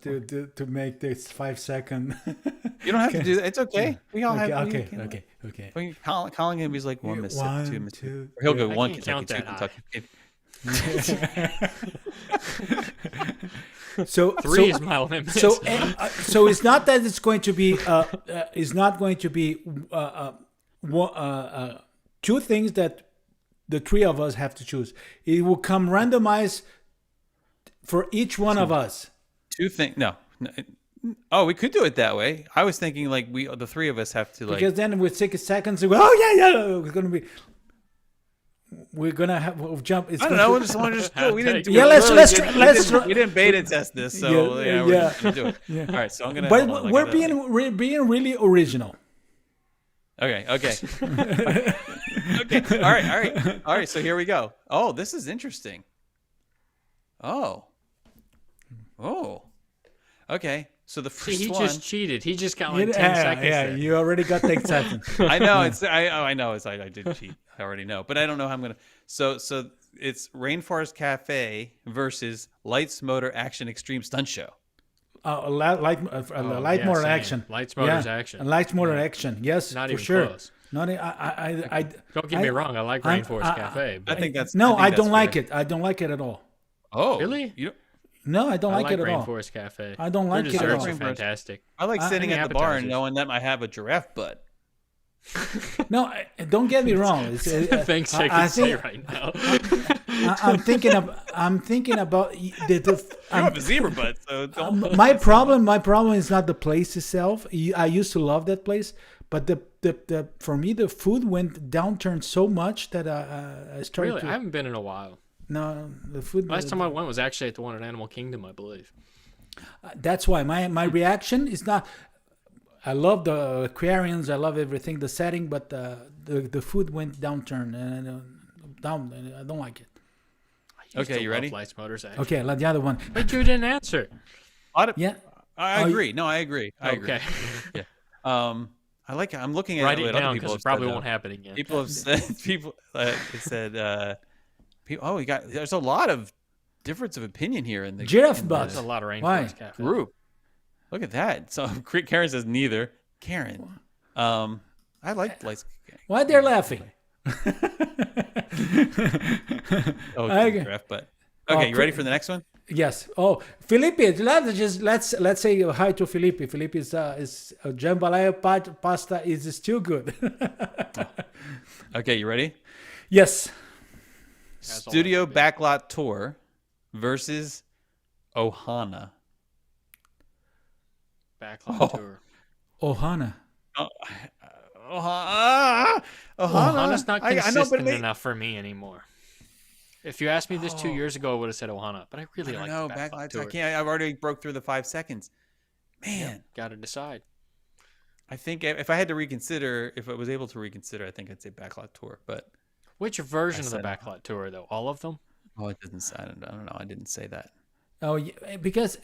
to make this 5 second. You don't have to do that. It's okay. We all have. Okay. Colin can be like 1 Mississippi, 2 Mississippi. 2. Or he'll go I 1 can't Kentucky, count 2 that Kentucky. So 3 is my limit. So it's not that it's going to be two things that the 3 of us have to choose. It will come randomized for each one of us. 2 things. No. Oh, we could do it that way. I was thinking like the 3 of us have to like. Because then with 6 seconds, we're gonna have jump. It's I don't know. We just do it. We didn't. We didn't beta test this, so we're just gonna do it. Yeah. All right, so I'm gonna. But we're being really original. Okay. Okay. All right. So here we go. Oh, this is interesting. Oh. Okay. So the first he one. just cheated. He just got like 10 seconds. Yeah, there. you already got 10 seconds. I know I know. It's like I did cheat. I already know, but I don't know how I'm gonna. So it's Rainforest Cafe versus Lights Motor Action Extreme Stunt Show. Light motor action. Lights, motors, action. Lights motor action. Yes, Not for even sure. close. Not. I Don't get me wrong. I like Rainforest Cafe. I think that's. No, I don't fair. like it. I don't like it at all. Oh, Really? You don't, No, I don't like it at all. Rainforest Cafe. I don't like Their it at desserts all. are fantastic. I like sitting and at the bar and appetizers. knowing that I have a giraffe butt. No, don't get me wrong. Thanks, I can say right now. I'm thinking about You have a zebra butt, so don't. my problem is not the place itself. I used to love that place, But the for me the food went downturn so much that I started. Really, I haven't been in a while. No, the food. Last time I went was actually at the one at Animal Kingdom, I believe. That's why my reaction is not. I love the aquariums. I love everything, the setting, but the food went downturn and down. And I don't like it. I used Okay, to you love ready? Lights, Motors, actually. Okay, let the other one. But you didn't answer. Yeah. I agree. No, I agree. I agree. Okay. Yeah. I like. I'm looking at Write it what other down people because have it probably said, won't happen again. People have said it said. We got. There's a lot of difference of opinion here in the Giraffe in the butts. There's a lot of Why? Rainforest Cafe. group. Look at that. So Karen says neither. Karen. I like lights. Why they're laughing? Oh, Okay. giraffe butt. Okay, you ready for the next one? Yes. Oh, Felipe, let's say hi to Felipe. Felipe is jambalaya pasta is still good. Okay, you ready? Yes. Studio Backlot Tour versus Ohana. Backlot tour. Ohana. Ohana's not I know, consistent but enough for me anymore. If you asked me this 2 years ago, I would have said Ohana, but I really like No, the Backlot Backlots. tour. I can't. I've already broke through the 5 seconds. Man, Got to decide. I think if I had to reconsider, if I was able to reconsider, I think I'd say Backlot Tour. But Which version of the said Backlot tour, though? All of them? it doesn't. I don't know. I didn't say that. Oh, yeah, because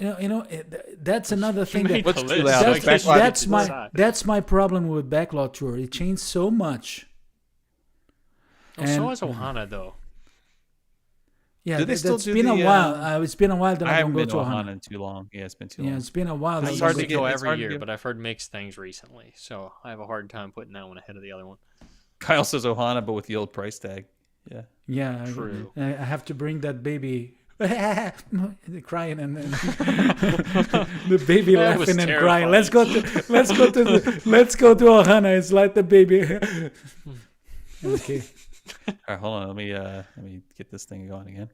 that's another thing. made That, the too list, loud? so I That's- guess you that's get to my decide. that's my problem with Backlot Tour. It changed so much. Oh, so is Ohana, though. Yeah, Do they still it's do been a the, while. It's been a while that I I don't haven't go been to to Ohana. Ohana in too long. Yeah, it's been too Yeah, long. it's been a while. I that I used don't hard go to to go get- it's every hard to year, get- but I've heard mixed things recently, so I have a hard time putting that one ahead of the other one. Kyle says Ohana, but with the old price tag. Yeah. Yeah, True. I have to bring that baby crying and the baby That was laughing and terrifying. crying. Let's go to Ohana. It's like the baby. Okay. All right, hold on. Let me get this thing going again.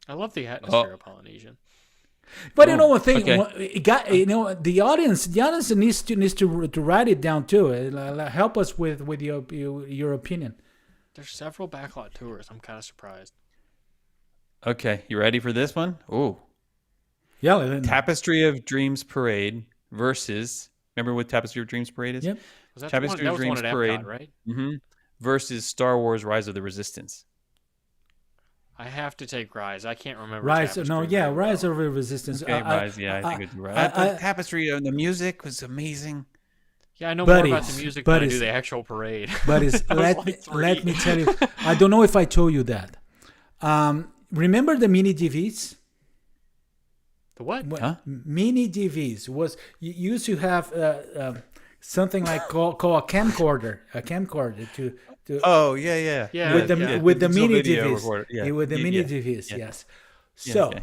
I love the atmosphere of Polynesian. But you know one thing, okay. it got, the audience needs to write it down too. Help us with your opinion. There's several Backlot tours. I'm kind of surprised. Okay, you ready for this one? Ooh. Yeah. Tapestry of Dreams Parade versus. Remember what Tapestry of Dreams Parade is? Yep. Was that Tapestry the of one, that was Dreams one at Parade. Epcot, right? Mm-hmm. Versus Star Wars: Rise of the Resistance. I have to take Rise. I can't remember. Rise. Tapestry No. Yeah. very Rise well. over Resistance. Okay, Rise. Yeah, I think it'd be right. I- The Tapestry of the music was amazing. Yeah, I know more about Buddies, the music than I do buddies. the actual parade. But it's, I was like let 3. me tell you, I don't know if I told you that. Remember the mini DVs? The what? Huh? Mini DVs was you used to have something like called a camcorder, to Oh yeah. Yeah, with the yeah. with the Digital mini video DVs. recorder. Yeah. Yeah, with the Yeah, mini yeah. DVs, Yeah. yes. Yeah, So, okay.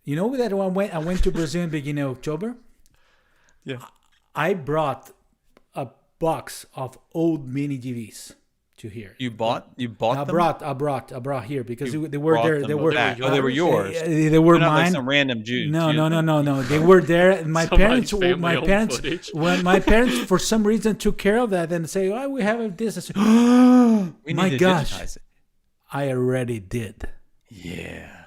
you know that I went to Brazil in the beginning of October. Yeah. I brought a box of old mini DVs to here. You bought I them? brought here because You they were brought there. them They were back. Oh, they were yours. They were They're not like mine. some random Jew. No. They were there. My Somebody's parents, family home footage. when my parents for some reason took care of that and say, "Oh, we have this." I said, We my need to gosh, digitize it. I already did, Yeah.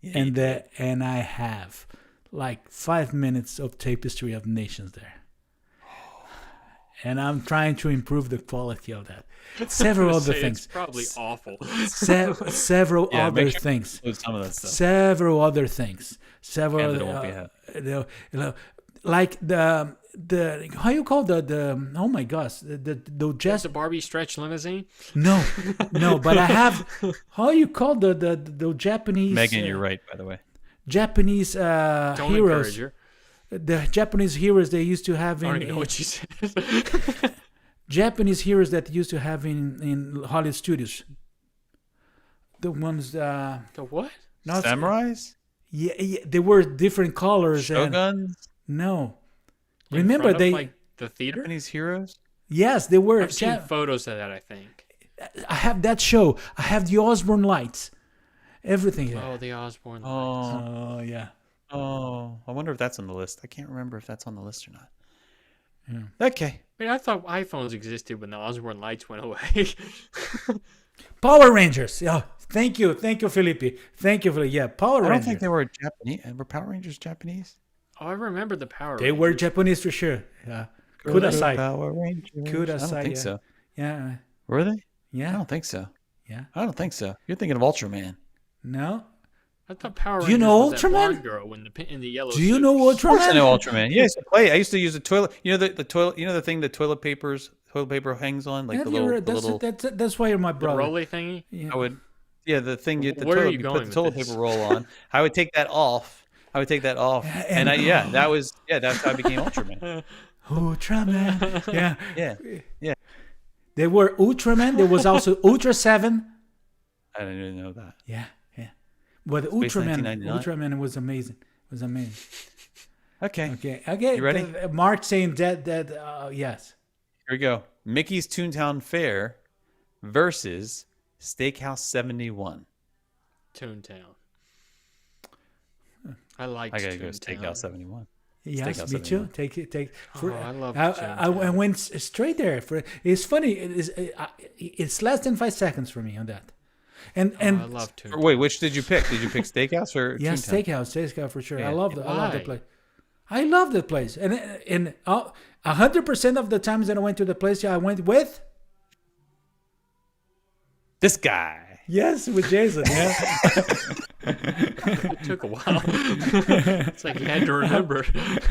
and I have like 5 minutes of Tapestry of Nations there. And I'm trying to improve the quality of that. Several other Say, things. It's probably awful. Several Yeah, other make sure- things. Some of that stuff. Several other things. Several. And it won't be like the how you call the oh my gosh the Just just a Barbie stretch limousine. no but I have how you call the Japanese Megan, you're right, by the way. Japanese Don't encourage heroes, her. the Japanese heroes they used to have I don't in, even know what she said. Japanese heroes that used to have in Hollywood studios. The ones The what? not Samurais? yeah, they were different colors and Shoguns? no. In Remember front of, they like the theater. Japanese heroes? yes they were. I've seen photos of that. I think. I have that show. I have the Osborne lights. Everything. Oh, the Osborne. Oh, Oh yeah. I wonder if that's on the list. I can't remember if that's on the list or not. Okay. I mean, I thought iPhones existed when the Osborne lights went away. Power Rangers. Yeah. Thank you, Felipe. Thank you, Felipe. Yeah, Power I don't Rangers. think they were Japanese. Were Power Rangers Japanese? Oh, I remember the Power They Rangers. were Japanese for sure. Yeah. Kudasai. Power Rangers. Kudasai. I don't think yeah. so. Yeah. Were they? I Yeah. don't think so. Yeah. I don't think so. You're thinking of Ultraman. No. I thought Power Do Rangers you know was that Ultraman? blonde girl in the yellow Do you suit. know Of course I Ultraman? know Ultraman. Yeah, I used to play. I used to use a toilet. You know the toilet. You know the thing the toilet paper hangs on, like Yeah, the you're- little. that's why you're my The brother. rolly thingy? Yeah. I would. Yeah, the thing you the Where are toilet, you you going put the with toilet this? paper roll on. I would take that off. That's how I became Ultraman. Ultraman. Yeah. Yeah. They were Ultraman. There was also Ultra 7. I didn't even know that. Yeah. But Space Ultraman 1999. was amazing. Okay. Okay. You ready? Mark saying that yes. Here we go. Mickey's Toontown Fair versus Steakhouse 71. Toontown. I like I gotta go Toontown. Steakhouse 71. Yes, Steakhouse me too. 71. Take it. I love I went straight there. It's funny. It's less than 5 seconds for me on that. And I love Toontown. Wait, which did you pick? Did you pick Steakhouse or yes, Toontown? Steakhouse for sure. Yeah. I love the Why? place. I love the place, and 100% of the times that I went to the place, I went with This guy. yes, with Jason. Yeah. It took a while. It's like you had to remember.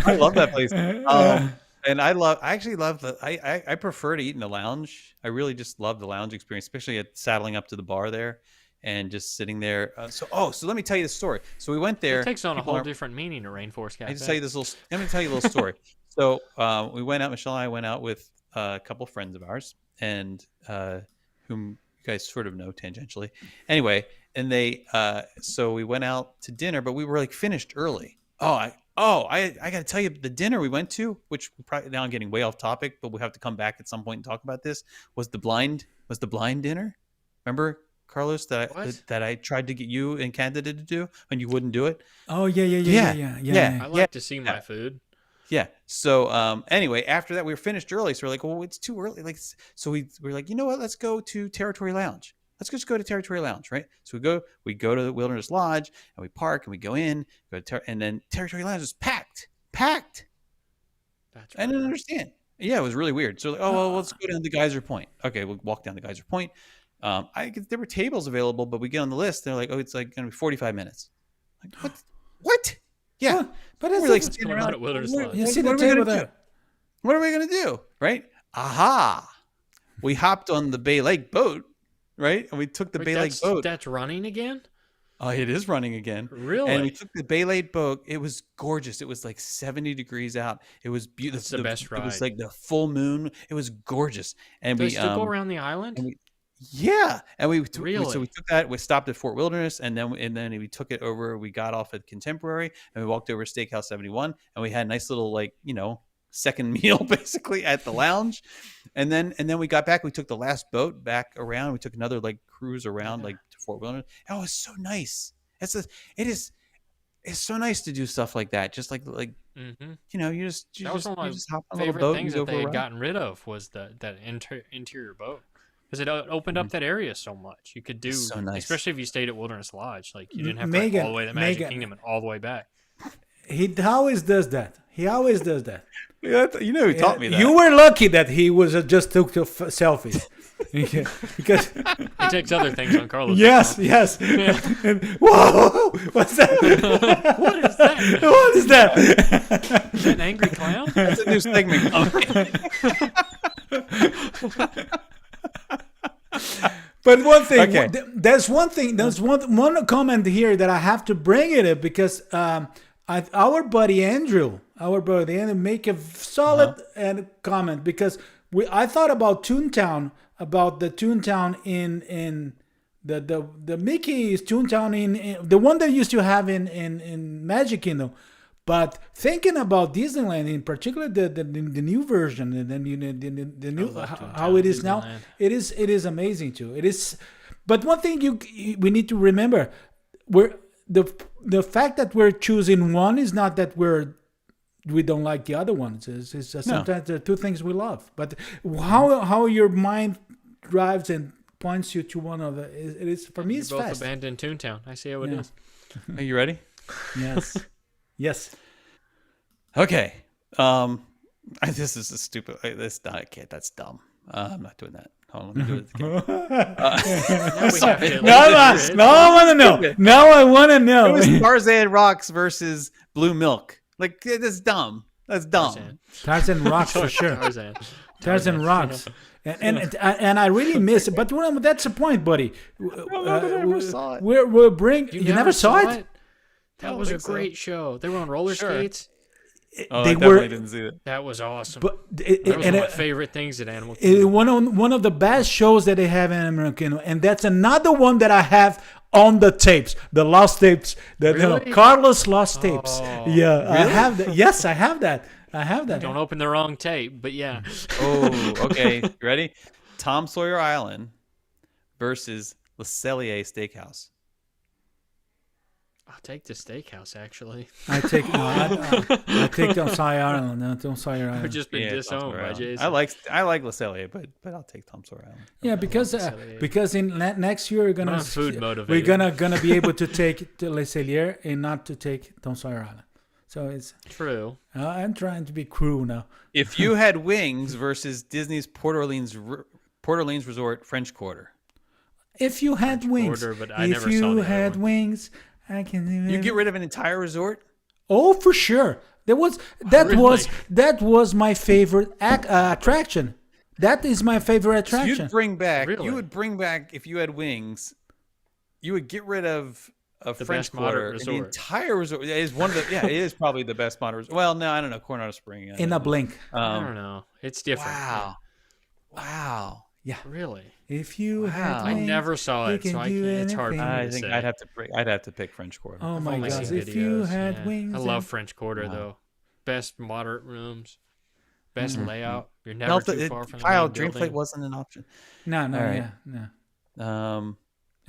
I love that place. And I actually love I prefer to eat in the lounge. I really just love the lounge experience, especially at saddling up to the bar there and just sitting there. So let me tell you the story. So we went there. It takes on a People whole aren't- different meaning to Rainforest Cafe. Let me tell you a little story. So we went out, Michelle and I went out with a couple friends of ours, and whom you guys sort of know tangentially. Anyway, and so we went out to dinner, but we were like finished early. I got to tell you, the dinner we went to, which probably now I'm getting way off topic, but we have to come back at some point and talk about this. Was the blind dinner? Remember, Carlos, that I tried to get you and Candida to do, and you wouldn't do it. Oh yeah. I like to see my food. Yeah. So anyway, after that, we were finished early. So we're like, well, it's too early. So we were like, you know what? Let's go to Territory Lounge. Let's just go to Territory Lounge, right? So we go to the Wilderness Lodge and we park and we go in, and then Territory Lounge was packed. That's I didn't understand. Yeah, it was really weird. So like, let's go down to Geyser Point. Okay, we'll walk down to Geyser Point. There were tables available, but we get on the list. They're like, it's like going to be 45 minutes. Like, what? Yeah. Huh, but it's We're like like, standing going on around. at Wilderness What- Lodge. you what- see the what are we table gonna do? there. What are we going to do? Right? Aha. We hopped on the Bay Lake boat, right? And we took the Wait, Bay Lake boat. That's running again? Oh, it is running again. Really? And we took the Bay Lake boat. It was gorgeous. It was like 70 degrees out. It was beautiful. That's the best It was ride. like the full moon. It was gorgeous. And Do we they still go around the island? yeah, and so Really? we took that. We stopped at Fort Wilderness, and then we took it over. We got off at Contemporary, and we walked over to Steakhouse 71, and we had a nice little second meal basically at the lounge, and then we got back. We took the last boat back around. We took another cruise around to Fort Wilderness. Oh, it was so nice. It's so nice to do stuff like that. Just Mm-hmm. you That was one of just my hop on a little favorite boat things and go that for they a had ride. gotten rid of was that interior boat. Because it opened up that area so much. You could do, It's so nice. especially if you stayed at Wilderness Lodge. Like you didn't have to Megan- all the way to Magic Megan- Kingdom and all the way back. He always does that. Yeah, you know who taught me that. You were lucky that he was just took the selfies. Because He takes other things on Carlos. yes. And, whoa! What's that? What is that? What is that? Is that an angry clown? That's a new segment coming. But one thing, Okay. there's one thing, there's one comment here that I have to bring it up because our buddy Andrew make a solid and comment because I thought about Toontown, about the Toontown in the Mickey's Toontown in the one they used to have in Magic Kingdom. But thinking about Disneyland, in particular, the new version, and then the new how it is now, Disneyland. it is amazing too. It is, but one thing we need to remember, the fact that we're choosing one is not that we're we don't like the other ones. It's sometimes the two things we love. But how your mind drives and points you to one of the it is for me. You're It's both fast. abandoned Toontown. I see how it is. Are you ready? Yes, yes. Okay. This is a stupid. This not kid. That's dumb. I'm not doing that. Hold on, let me do it again. Now we have to, Now I want to know. Now I want to It know. was Tarzan Rocks versus Blue Milk. Like that's dumb. That's dumb. Tarzan. Tarzan rocks for sure. Tarzan. Tarzan rocks. And I really miss it. But that's the point, buddy. I never saw it. We're bring. You never saw it? That was a great show. They were on roller skates. Oh, They I definitely were- didn't see it. That was awesome. But that was one of my favorite things at Animal Kingdom. one of the best shows that they have in American, and that's another one that I have on the tapes, the lost tapes, Really? Carlos lost tapes. Oh. Yeah, I have that. Yes, I have that. Don't open the wrong tape, but yeah. Oh, okay. You ready? Tom Sawyer Island versus Le Cellier Steakhouse. I'll take the steakhouse, actually. I take Tom Sawyer Island. No, Tom Sawyer I've Island. just been Tom disowned Sawyer by Island. Jason. I like Le Cellier, but I'll take Tom Sawyer Island. Yeah, because in next year we're I'm food we're motivated. gonna be able to take Le Cellier and not to take Tom Sawyer Island. So it's True. I'm trying to be cruel now. If you had wings versus Disney's Port Orleans Resort French Quarter, If you had wings, Quarter, but I if never you saw the other had one. wings, I can. you get rid of an entire resort. Oh, for sure. That was my favorite attraction. That is my favorite So attraction. you'd bring back. Really? You would bring back if you had wings. You would get rid of a French best modern Quarter. And the resort. entire resort it is one of the. Yeah, it is probably the best modern resort. Well, no, I don't know. Coronado Spring. in a blink. I don't know. It's different. Wow. Really? If you Wow. had I wings, never saw you it, so can I do can't. It's hard for me anything. I to think say. I'd have to pick French Quarter. Oh my Only gosh! seen If you videos, had yeah. wings, I and- love French Quarter though. Best moderate rooms, best layout. You're never No, too far from the Kyle, main Dream building. Flight wasn't an option. No, All right. no.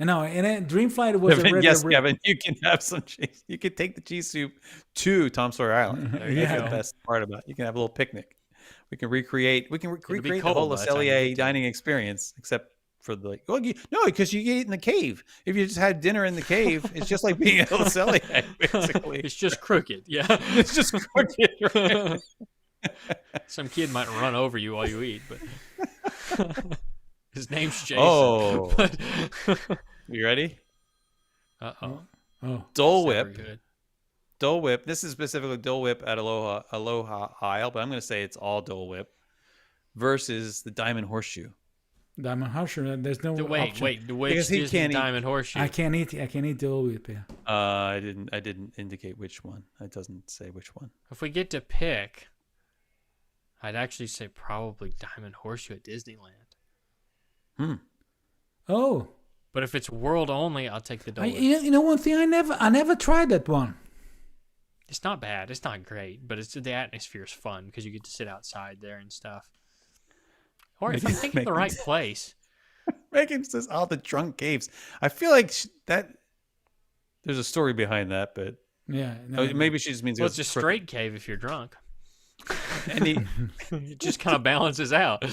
No, and Dreamflight was Kevin, a yes, Kevin, you can have some cheese. You can take the cheese soup to Tom Sawyer Island. There you That's go. the best part about it. You can have a little picnic. We can recreate. be The cold whole by the time you Cellier get to it. dining experience, except for the no, because you eat in the cave. If you just had dinner in the cave, it's just like being at Le Cellier, basically. It's just crooked. Yeah. It's just crooked. Right? Some kid might run over you while you eat, but his name's Jason. Oh. But You ready? uh-oh. Oh, Dole Never Whip. good. Dole Whip. This is specifically Dole Whip at Aloha Isle, but I'm going to say it's all Dole Whip versus the Diamond Horseshoe. Diamond Horseshoe. There's no Wait, option. which Because he Disney can't eat- Diamond Horseshoe? I can't eat Dole Whip. Yeah. I didn't indicate which one. It doesn't say which one. If we get to pick, I'd actually say probably Diamond Horseshoe at Disneyland. Oh, But if it's world only, I'll take the Dole Whip. you know one thing I never tried that one. It's not bad. It's not great, but the atmosphere is fun because you get to sit outside there and stuff. Or if I'm thinking the right place, Megan says all the drunk caves. I feel like that there's a story behind that, but Yeah. maybe she just means well, it it's was a straight cave if you're drunk. And It just kind of balances out.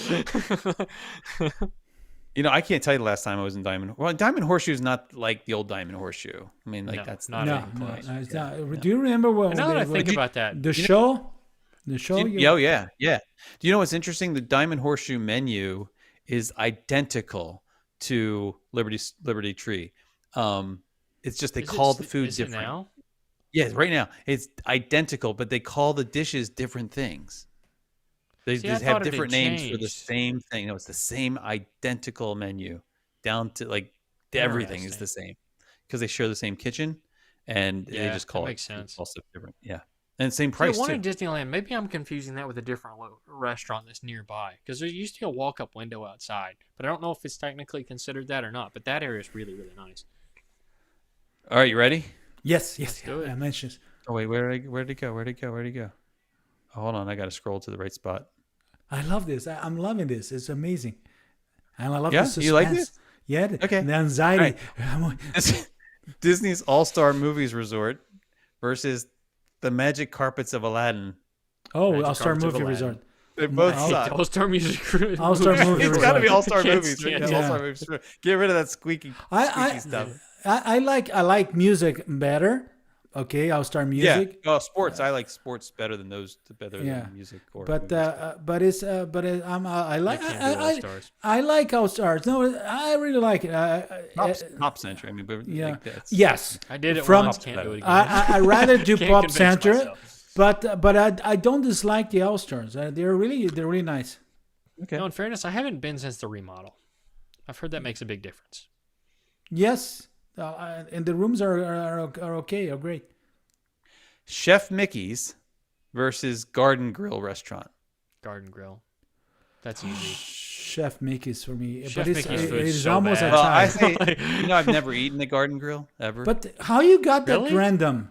I can't tell you the last time I was in Diamond. Well, Diamond Horseshoe is not like the old Diamond Horseshoe. I mean, like No, that's not not. No, place. it's not. Do you remember what? And now that I what- think about that, the show, the show. Oh yeah. Do you know what's interesting? The Diamond Horseshoe menu is identical to Liberty Tree. It's just they Is call it- the food is it different. now? Yes, right now it's identical, but they call the dishes different things. They See, I have thought it had different names for the changed. same thing. No, it's the same identical menu down to everything is the same because they share the same kitchen and they Yeah, just call that it makes sense. also different. Yeah, and same See, price one too. in Disneyland, maybe I'm confusing that with a different restaurant that's nearby because there used to be a walk-up window outside, but I don't know if it's technically considered that or not. But that area is really, really nice. All right, you ready? Yes. do it. I mentioned. Oh wait, where'd it go? Oh, hold on, I got to scroll to the right spot. I love this. I'm loving this. It's amazing. And I love Yeah? the suspense. You like this? Yeah. Okay. The anxiety. Disney's All-Star Movies Resort versus the Magic Carpets of Aladdin Oh, Magic All-Star Carpets of Movie Aladdin. Resort. They both I'll- suck. All-Star music. All-Star Movie It's got to be Resort. All-Star Can't movies. stand It's it. All-Star movies. Get rid of that squeaky stuff. I like music better. Okay, All-Star music. Yeah. Oh, sports. I like sports better than Yeah. than music. Or But movies. I like can't do All-Stars. I like All-Stars. No, I really like it. Pop Century. I mean, but Yeah. like that's, Yes. I did it From- once. Can't do it again. I rather do Can't Pop convince Center, myself. but I don't dislike the All-Stars. They're really nice. okay. No, in fairness, I haven't been since the remodel. I've heard that makes a big difference. Yes, and the rooms are okay, are great. Chef Mickey's versus Garden Grill restaurant. Garden Grill. That's easy. Chef Mickey's for me, Chef but Mickey's it food's is so almost bad. a Well, I tie. say, I've never eaten the Garden Grill ever. But how you got that Really? random?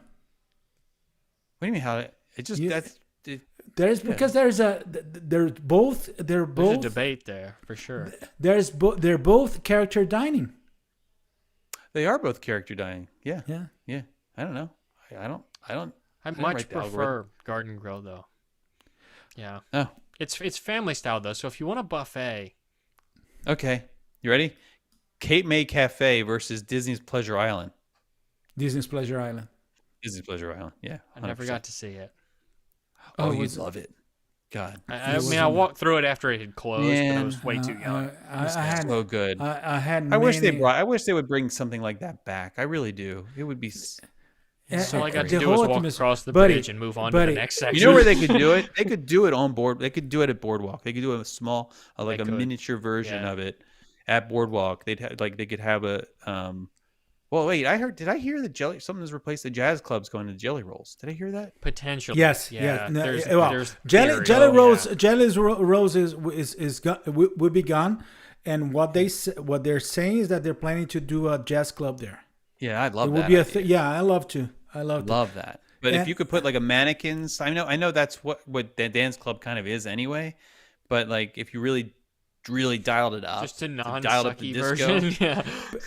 what do you mean? How? It just You- that's. It, There's because they're both There's a debate there for sure. they're both character dining. they are both character dining. Yeah. Yeah. Yeah. I don't know. I don't. I didn't much write the prefer algorithm. Garden Grill though. Yeah, Oh. it's family style though. So if you want a buffet, Okay. You ready? Cape May Cafe versus Disney's Pleasure Island. Disney's Pleasure Island. Disney's Pleasure Island. Yeah. I never 100%. got to see it. Oh, Oh, you'd was- love it. God. I mean, I walked through it after it had closed, but I Man, was way too young. I had So good. I had. I wish many- I wish they would bring something like that back. I really do. It would be. So all I got the to do whole was walk atmos- across the buddy, bridge and move on to buddy, the next section. You know where they could do it? They could do it on board. They could do it at Boardwalk. They could do a small, like They a could. miniature version Yeah. of it at Boardwalk. They'd have, like they could have a. Well, wait. Did I hear that something's replaced the Jazz Club's going to Jelly Rolls? Did I hear that? Potentially. Yes, Yeah. yes. No, There's, well, there's Jelly theory. Jelly Oh, Rolls yeah. Jelly's Rose will be gone, and what they're saying is that they're planning to do a jazz club there. Yeah, I'd love It that. will be a idea. yeah. I love to. Love that. But if And- you could put like a mannequins, I know that's what the dance club kind of is anyway. But like if you really dialed it up, Just a dialed up the non-sucky disco. version. Yeah.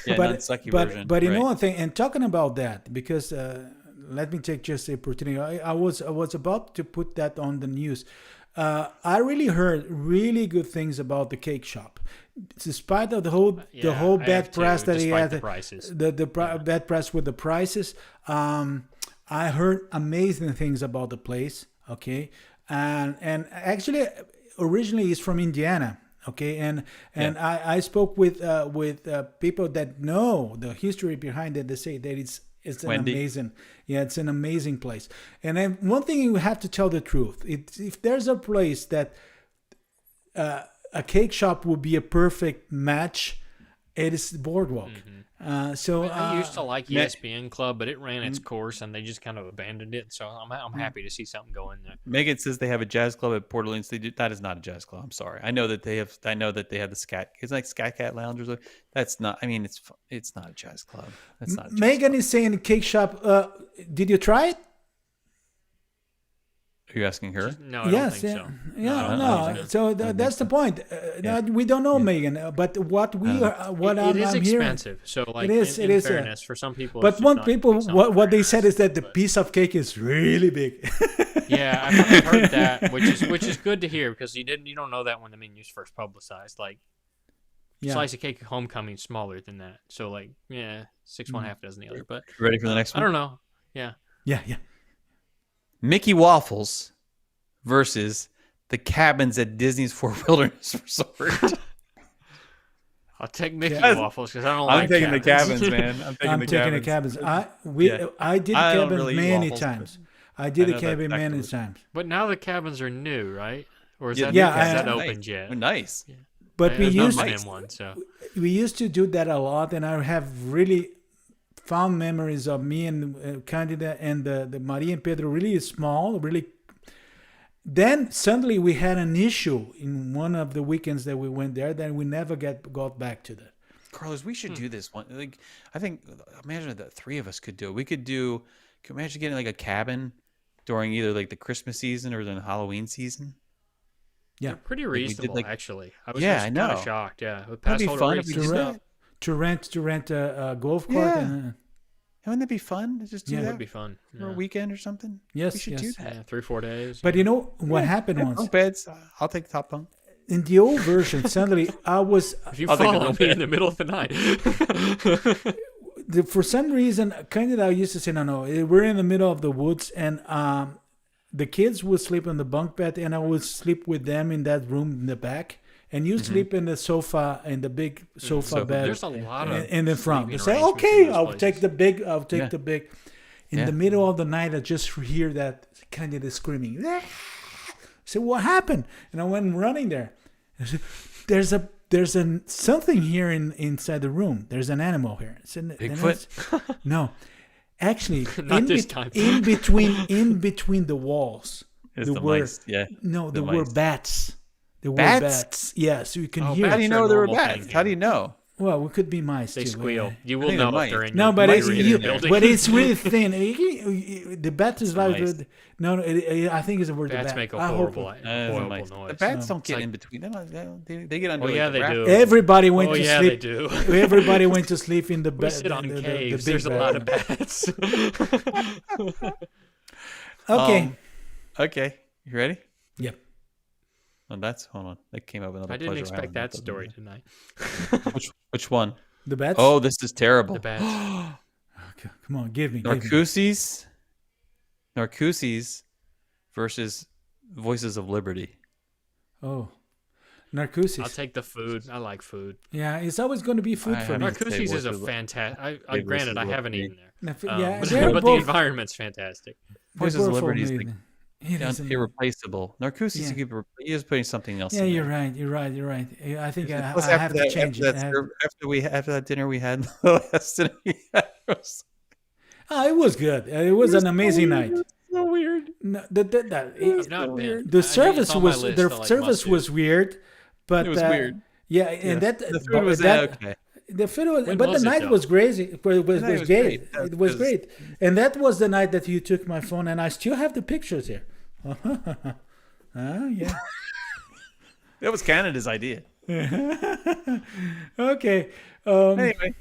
Yeah, non-sucky version. But you know right. one thing, and talking about that, because let me take just the opportunity. I was about to put that on the news. I really heard really good things about the cake shop, despite of the whole Yeah, I bad have too, press that he despite had. the prices. Bad press with the prices. I heard amazing things about the place. Okay, and actually, originally he's from Indiana. Okay, and I spoke with people that know the history behind it. They say that it's an Wendy. amazing, it's an amazing place. And then one thing you have to tell the truth: if there's a place that a cake shop would be a perfect match, it is Boardwalk. I used to like Ma- ESPN Club, but it ran its course and they just kind of abandoned it. So I'm happy to see something go in there. Megan says they have a jazz club at Port Orleans. That is not a jazz club. I'm sorry. I know that they have the Scat. It's like Scat Cat Lounge or something. That's not. I mean, it's not a jazz club. That's not. A jazz Megan club. is saying the cake shop. Did you try it? Are you asking her? No, I Yes, don't yeah, think so. yeah, I don't no. think so. So that's the point. We don't know Megan, but what we are, what It is I'm hearing. expensive. So like, is, in it is, fairness, for some people. But it's just one not- people, it's not what they fairness, said is that the but- piece of cake is really big. Yeah, I've heard that, which is good to hear because you don't know that when the menu's first publicized. Like, Yeah. slice of cake at homecoming is smaller than that. So like, yeah, six one half dozen the other. But You ready for the next I one? don't know. Yeah. Yeah. Mickey Waffles versus the cabins at Disney's Fort Wilderness Resort. I'll take Mickey Yeah. waffles because I don't I'm like taking the cabins. cabins, man. I'm taking I'm the taking the cabins. cabins. Yeah. I did I don't cabins really eat many waffles, times. but I did I the know cabin that many was- times. But now the cabins are new, right? Or is Yeah, that yeah, is that I- opened yet? Nice. But we I've used not been in one, so we used to do that a lot, and I have really fond memories of me and Candida and the Maria and Pedro. Really small, really. Then suddenly we had an issue in one of the weekends that we went there. Then we never got back to that. Carlos, we should do this one. Like, I think, imagine the three of us could do it. We could do. Can you imagine getting like a cabin during either like the Christmas season or the Halloween season? Yeah, pretty we did, reasonable like- actually. I was Yeah, just I kind know. of shocked. Yeah, with That'd be past fun holder if we rates did and that. stuff. to rent a golf cart. Yeah. And, Wouldn't that be fun to just do Yeah. It that would be fun. for a Yeah. weekend or something? Yes, we should yes. do that. Yeah, 3-4 days. But you know what happened once Bunk beds. I'll take the top bunk. in the old version? Suddenly, I was if you I'll take fall the on real me bed. in the middle of the night. for some reason, kind of I used to say, no, we're in the middle of the woods, and the kids would sleep on the bunk bed, and I would sleep with them in that room in the back, and you sleep in the sofa, in the big sofa bed There's a lot of in the front. They sleeping say, arrangements okay, in those I'll places. take the big, I'll take the big. In Yeah. the middle of the night, I just hear that kind of the screaming. I said, what happened? And I went running there. I said, there's something here inside the room. There's an animal here. I said, Bigfoot? no, actually, Not this time. in between the walls, It's the were mice. Yeah. no, the there were mice. bats. There were Bats? bats. Yeah, so you can Oh, hear. How do you Bats are know a there were normal bats? thing How do here. you know? Well, we could be mice They too. squeal. You I will think know they're if they're mice. in No, your but it's might your read building. but it's really thin. The bat is like mice. no, I think it's a word. Bats bat. make a I hope- horrible, The horrible mice. noise. The bats No. don't get like- in between. They get under. Oh, like, yeah, the they wrap. do. Everybody went Oh, to yeah, sleep. they do. Everybody went to sleep in the We bed. sit on the caves. big There's a bed. lot of bats. Okay. Okay, you ready? Yep. Oh, hold on. That came up another. I didn't Pleasure expect Island. that story tonight. Which one? The bats. Oh, this is terrible. The bats. Okay, come on, give me. Narcoossee's versus Voices of Liberty. Oh, Narcoossee's. I'll take the food. I like food. Yeah, it's always going to be food I for have me. not- Narcoossee's is a Voices of- fantastic. They Granted, I Voices of haven't Liberty. eaten there. Yeah, but, they're but the both. environment's fantastic. Voices they're of both Liberty is amazing. It is amazing. irreplaceable. Narcoossee's, Yeah. you're just putting something else. Yeah, in you're there. right. You're right. You're right. I think I Plus, have to change it. After that dinner we had, last dinner we had was It was good. It was an amazing night. so weird. No, I've not been. the I think service it's on my was list. their I like service must-dos. was weird, but It was weird. Yeah, and that The food was that okay. the food was, When but was the it, night though? was crazy. It was night was great. great. It was Because- great, and that was the night that you took my phone, and I still have the pictures here. Yeah. That was Canada's idea. Okay. Anyway.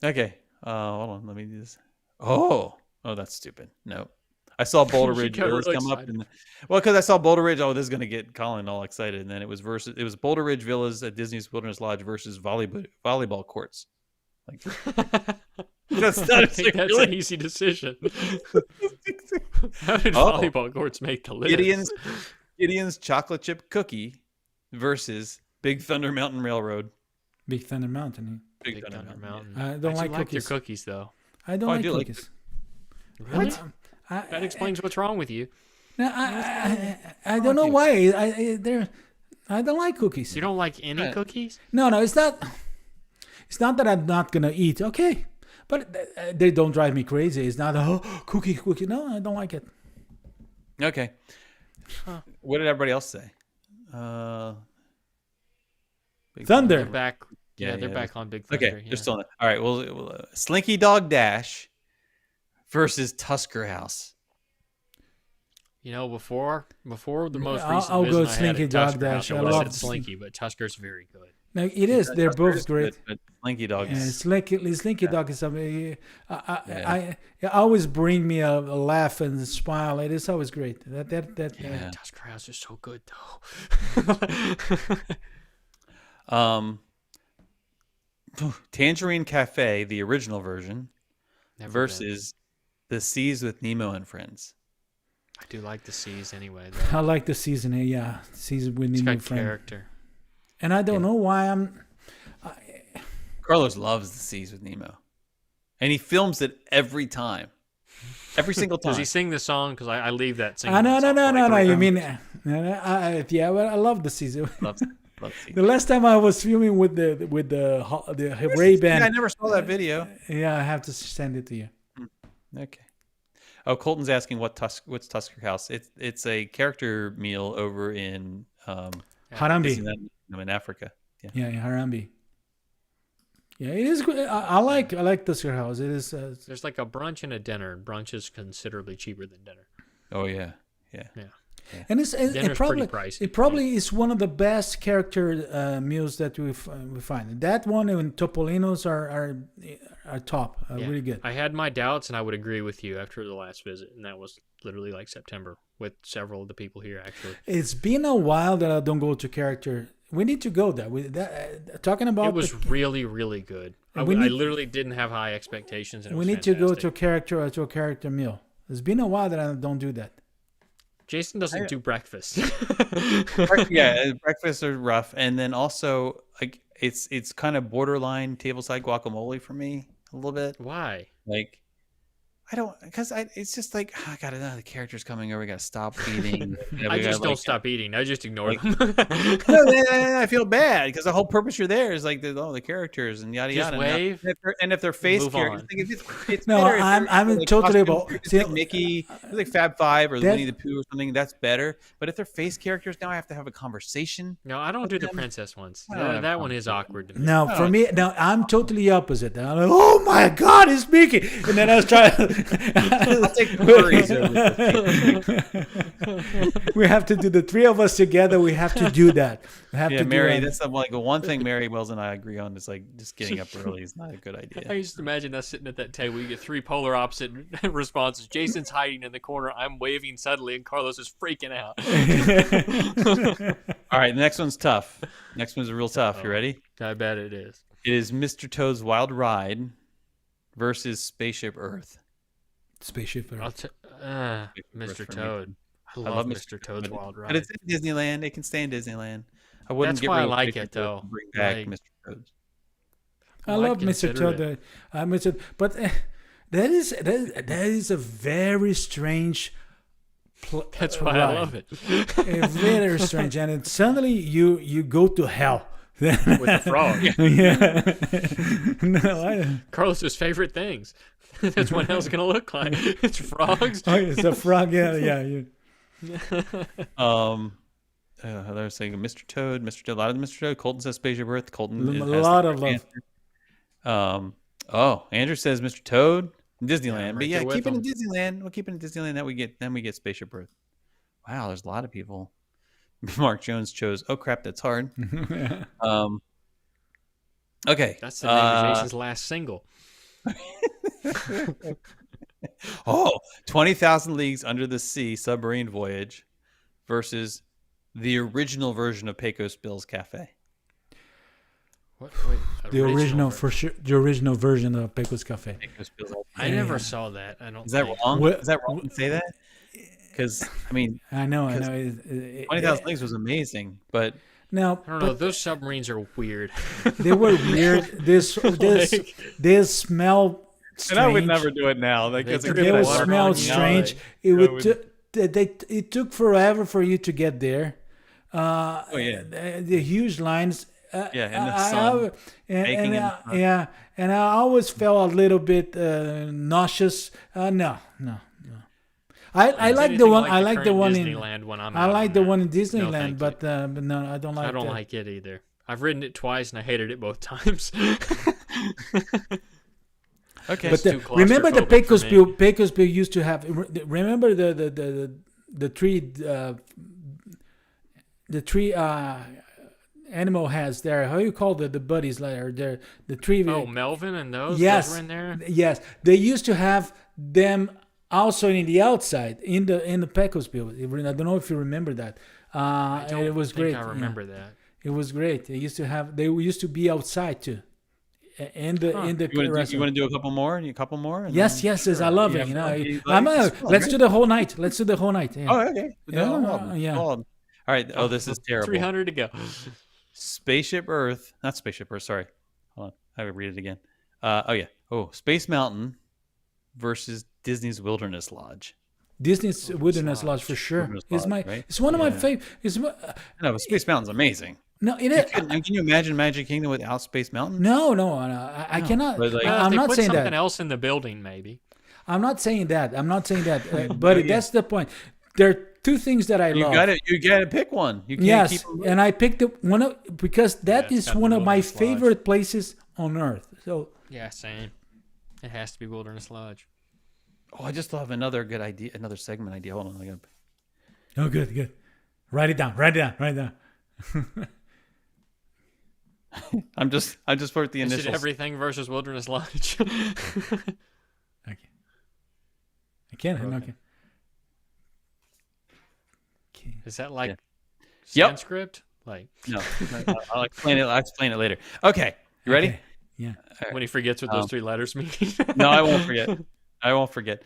Okay. Hold on. Let me do this. Oh, that's stupid. No. I saw Boulder You Ridge got Villas really come up. excited. Because I saw Boulder Ridge. Oh, this is going to get Colin all excited. And then it was Boulder Ridge Villas at Disney's Wilderness Lodge versus volleyball courts. Like, that's not I think that's an easy decision. How did Oh. volleyball courts make the list? Gideon's chocolate chip cookie versus Big Thunder Mountain Railroad. Big Thunder Mountain. Big, Big Thunder, Thunder Mountain. Mountain. I don't do like your cookies. cookies though. I don't Oh, I like do like cookies. Really? I- That explains what's wrong with you. No, I don't know why. I don't like cookies. You don't like any cookies? No, it's not. It's not that I'm not gonna eat. Okay, but they don't drive me crazy. It's not cookie. No, I don't like it. Okay. What did everybody else say? Big Thunder. They're back. Yeah, they're yeah, back on Big Thunder. Okay, yeah. they're still on it. All right. Well, Slinky Dog Dash versus Tusker House. You know, before the most I'll- recent I'll go visit I had Slinky at Dog Tusker Dash. House, I I would have love said Slinky, but Tusker's very good. No, it is. They're Tusker is both great. good, but Slinky Dog Yeah, is Slinky Dog is something. I always bring me a laugh and a smile. It is always great. Yeah. Tusker House is so good though. Tangerine Cafe, the original version, Never been. versus The Seas with Nemo and Friends. I do like the seas anyway. Though. I like the season. Yeah, season with It's Nemo got friend. character. And I don't know why I'm. Carlos loves The Seas with Nemo, and he films it every time, every single time. Does he sing the song? Because I leave that singing. No. that song for like You 3 mean? hours. Yeah, well, I love the season. Loves Seas. The last time I was filming with the Ray Ban. I never saw that video. Yeah, I have to send it to you. Okay. Oh, Colton's asking what's Tusker House. It's a character meal over in Harambe. in Africa. Yeah. Yeah, in Harambe. Yeah, it is good. I like Tusker House. It is. There's like a brunch and a dinner. Brunch is considerably cheaper than dinner. Oh yeah. Yeah. Yeah. And it Dinner's probably pretty pricey. it probably is one of the best character meals that we find. That one and Topolinos are top, Yeah. really good. I had my doubts, and I would agree with you after the last visit, and that was literally like September with several of the people here actually. It's been a while that I don't go to character. We need to go there. Talking about It was really, really good. I literally didn't have high expectations, and it we was need to go fantastic. to a character meal. It's been a while that I don't do that. Jason doesn't do breakfast. Yeah, breakfasts are rough, and then also like it's kind of borderline tableside guacamole for me a little bit. Why? Like it's just like I got the character's coming over. We got to stop eating. I just don't stop eating. I just ignore them. No, I feel bad because the whole purpose you're there is like the characters and yada Just yada. wave, and if they're face move characters, on. like, it's No, better if I'm they're, like, totally costume about. characters, See, like Mickey, like Fab Five or that- Winnie the Pooh or something. That's better. But if they're face characters, now I have to have a conversation. No, I don't do the princess ones. I don't have That one is awkward to me. No, for me, no, I'm totally opposite. I'm like, oh my God, he's speaking, and then I was trying. I'll take furries over We have to do the three of us together. We have to do that. We have Yeah, to Mary, do that's the one thing Mary Wells and I agree on is like just getting up early is not a good idea. I just imagine us sitting at that table. You get three polar opposite responses. Jason's hiding in the corner. I'm waving suddenly, and Carlos is freaking out. All right, the next one's tough. Next one's real tough. You ready? I bet it is. It is Mr. Toad's Wild Ride versus Spaceship Earth. Spaceship Earth. Mr. for me. Toad. I I love Mr. Toad's Wild But Ride. it's in Disneyland. It can stay in Disneyland. I wouldn't That's get why I rid of like Spaceship it, though. Earth and bring back Like- Mr. Toad's. I Well, I'd love Mr. consider Toad. Mr. But that is a very strange. That's why I love it. Very strange, and then suddenly you go to hell. With the frog. Yeah. No, Carlos's favorite things. That's what hell's gonna look like. It's frogs. it's a frog. Yeah. They're saying Mr. Toad, A lot of Mr. Toad. Colton says Spaceship Earth. Colton A has lot the of correct love. answer. Andrew says Mr. Toad, Disneyland. Yeah, I'm But right yeah, there with keep it in him. Disneyland. We'll keep it in Disneyland. Then we get Spaceship Earth. Wow, there's a lot of people. Mark Jones chose. Oh crap, that's hard. Okay. That's the name of Jason's last single. 20,000 Leagues Under the Sea submarine voyage versus the original version of Pecos Bill's Cafe. What? Wait, The original version. for sure. The original version of Pecos Cafe. Pecos Bill's I never saw that. I don't. Is that think. wrong? What- Is that wrong to say that? Because I mean, I know. 20,000 Leagues was amazing, but Now, I don't know. Those submarines are weird. they were weird. They smell strange. and I would never do it now. Like, They it's a drip They good would water smell on you. strange. It would. It took forever for you to get there. The huge lines. Yeah, in the sun, baking in the sun. And I always felt a little bit nauseous. No. I It's like the anything one. like I the like the current one in. Disneyland when I'm I out like on the there. one in No, Disneyland, thank but no, I don't like. I don't that. like it either. I've ridden it twice and I hated it both times. Okay. But too remember the claustrophobic for me. Pecosville used to have. Remember the three animal heads there. How you call the buddies later? The three. Oh, Melvin and those. Yes, Those were in there. yes. They used to have them also in the outside in the Pecosville. I don't know if you remember that. It was think great. I remember that. It was great. They used to be outside too. In the You restaurant. want to do a couple more? A couple more? And Yes, then- yes, I love it. Yeah, Let's do the whole night. Let's do the whole night. Yeah. Oh, okay. Yeah. All right. Oh, this is terrible. 300 to go. Spaceship Earth. Not Spaceship Earth. Sorry. Hold on. I will read it again. Space Mountain versus Disney's Wilderness Lodge. Disney's Wilderness Lodge for sure. Wilderness It's Lodge, my. right? It's one of my favorite. No, but Space Mountain's amazing. No, it is. Can you imagine Magic Kingdom without Space Mountain? No, I cannot. but like- I'm If they not put saying something that. else in the building, maybe. I'm not saying that. But that's the point. There are two things that I You love. got to pick one. You can't Yes, keep them. and I picked because that it's is gotta one be of my Wilderness Lodge. favorite places on earth. So Yeah, same. It has to be Wilderness Lodge. Oh, I just thought of another good idea, another segment idea. Hold on, I got. good. Write it down. I'm just put the Is it initials. everything versus Wilderness Lodge? Okay. I can't. Okay. Okay. Okay. Is that like Yep. Sanskrit? Like No, I'll explain it. I'll explain it later. Okay, you ready? Okay. Yeah. when he forgets what those 3 letters mean? No, I won't forget. I won't forget.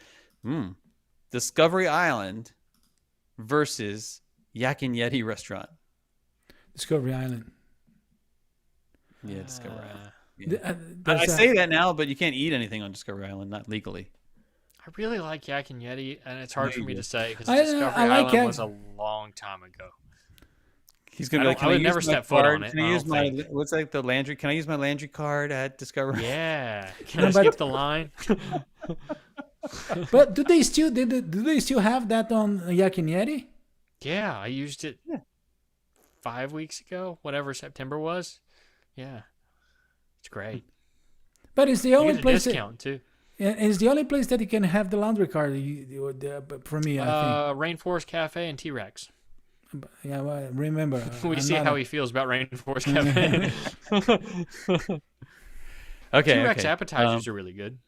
Discovery Island versus Yak and Yeti restaurant. Discovery Island. Yeah, Discovery Island. I I say that now, but you can't eat anything on Discovery Island, not legally. I really like Yak and Yeti, and it's hard for me to say because I Discovery like Island Yak- was a long time ago. He's gonna be like, I "Can would use never my step foot card? on it, Can I I use don't my think. what's like the Landry? Can I use my Landry card at Discovery?" Yeah, can No, I but- skip the line? But do they still have that on Yak and Yeti? Yeah, I used it 5 weeks ago, whatever September was. Yeah, it's great. But it's the You only get a place. discount too. It's the only place that you can have the laundry card. But for me, I Rainforest Cafe and T-Rex. think. Yeah, well, remember. We I'm see not how a- he feels about Rainforest Cafe. Okay. T-Rex okay. appetizers are really good.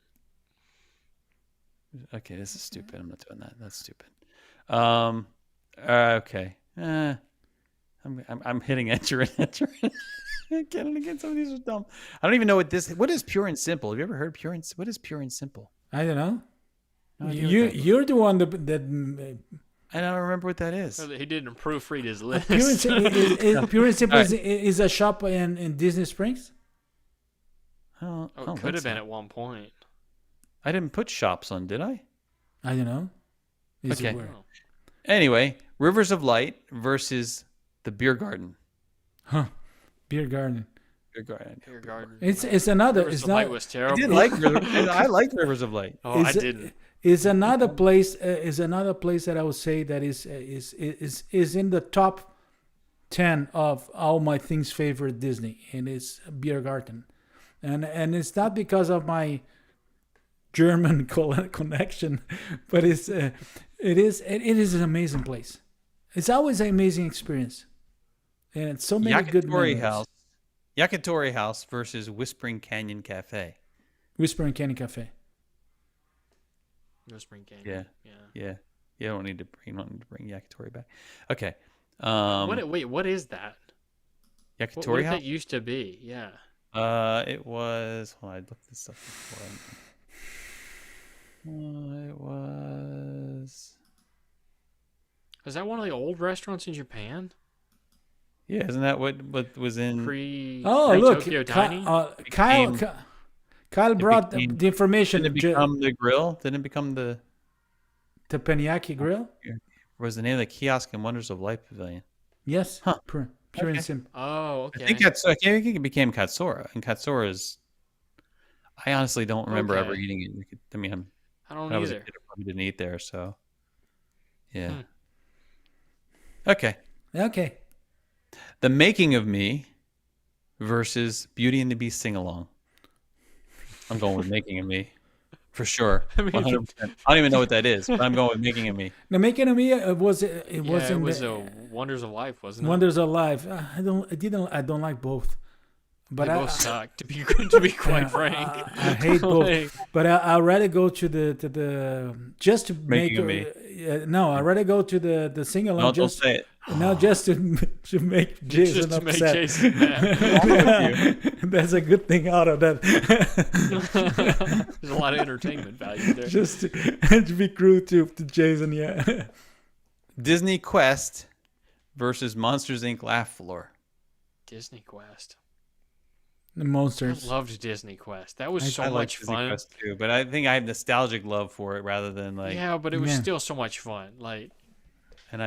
Okay, this is stupid. I'm not doing that. That's stupid. Okay. I'm hitting enter and enter. Again and again. Some of these are dumb. I don't even know what is pure and simple. Have you ever heard pure and what is pure and simple? I don't know. No idea what that is. You're the one that I don't remember what that is. He didn't proofread his list. Pure and Simple All right. is a shop in Disney Springs. Oh, It could have been at one point. I didn't put shops on, did I? I don't know. Is it Okay. where? Anyway, Rivers of Light versus the Beer Garden. Huh? Beer garden. Beer Garden. Beer Garden. It's another. Rivers It's of not. Light was I terrible. did like I like Rivers of Light. Oh, I Is- didn't. Is another place. Is another place that I would say that is in the top 10 of all my things favorite Disney, and it's Beer Garden, and it's not because of my German connection, but it is an amazing place. It's always an amazing experience, and so many good Yakitori memories. House. Yakitori House versus Whispering Canyon Cafe. Whispering Canyon Cafe. No Spring Canyon. Yeah. Yeah. Yeah. You don't need to bring Yakitori back. Okay. What is that? What Yakitori did House? that used to be? Yeah. It was. Hold on, I looked this up before. It was. Was that one of the old restaurants in Japan? Yeah, isn't that what was in? Oh, look, Tokyo Tiny? became- Kyle brought became- the information. Didn't it become the grill? Didn't it become the? Teppanyaki Grill? Was the name of the kiosk in Wonders of Life Pavilion? Yes. Huh. Pure Okay. and simple. Oh, okay. I think it became Katsura, and Katsura is. I honestly don't remember ever Okay. eating it. I mean, I don't when I was a either. kid, I probably didn't eat there, so. Yeah. Hmm. Okay. Okay. The Making of Me versus Beauty and the Beast sing along. I'm going with Making of Me for sure. I mean, 100%. I don't even know what that is, but I'm going with Making of Me. The Making of Me was It was in was the Wonders of Life, wasn't it? Wonders of Life. I don't like both, but They I both suck. To be quite frank. I hate both. Like, But I'd rather go to the just to Making of make. No, I'd rather go to the sing along No, don't just say it. no, just to make Jason just to make upset. Jason mad. That's a good thing out of that. There's a lot of entertainment value there. Just to be cruel to Jason, yeah. Disney Quest versus Monsters Inc. Laugh Floor. Disney Quest. The I monsters. loved Disney Quest. That was so I like much Disney fun. Quest too, but I think I have nostalgic love for it rather than like. Yeah, but it was Yeah. still so much fun. Like, And I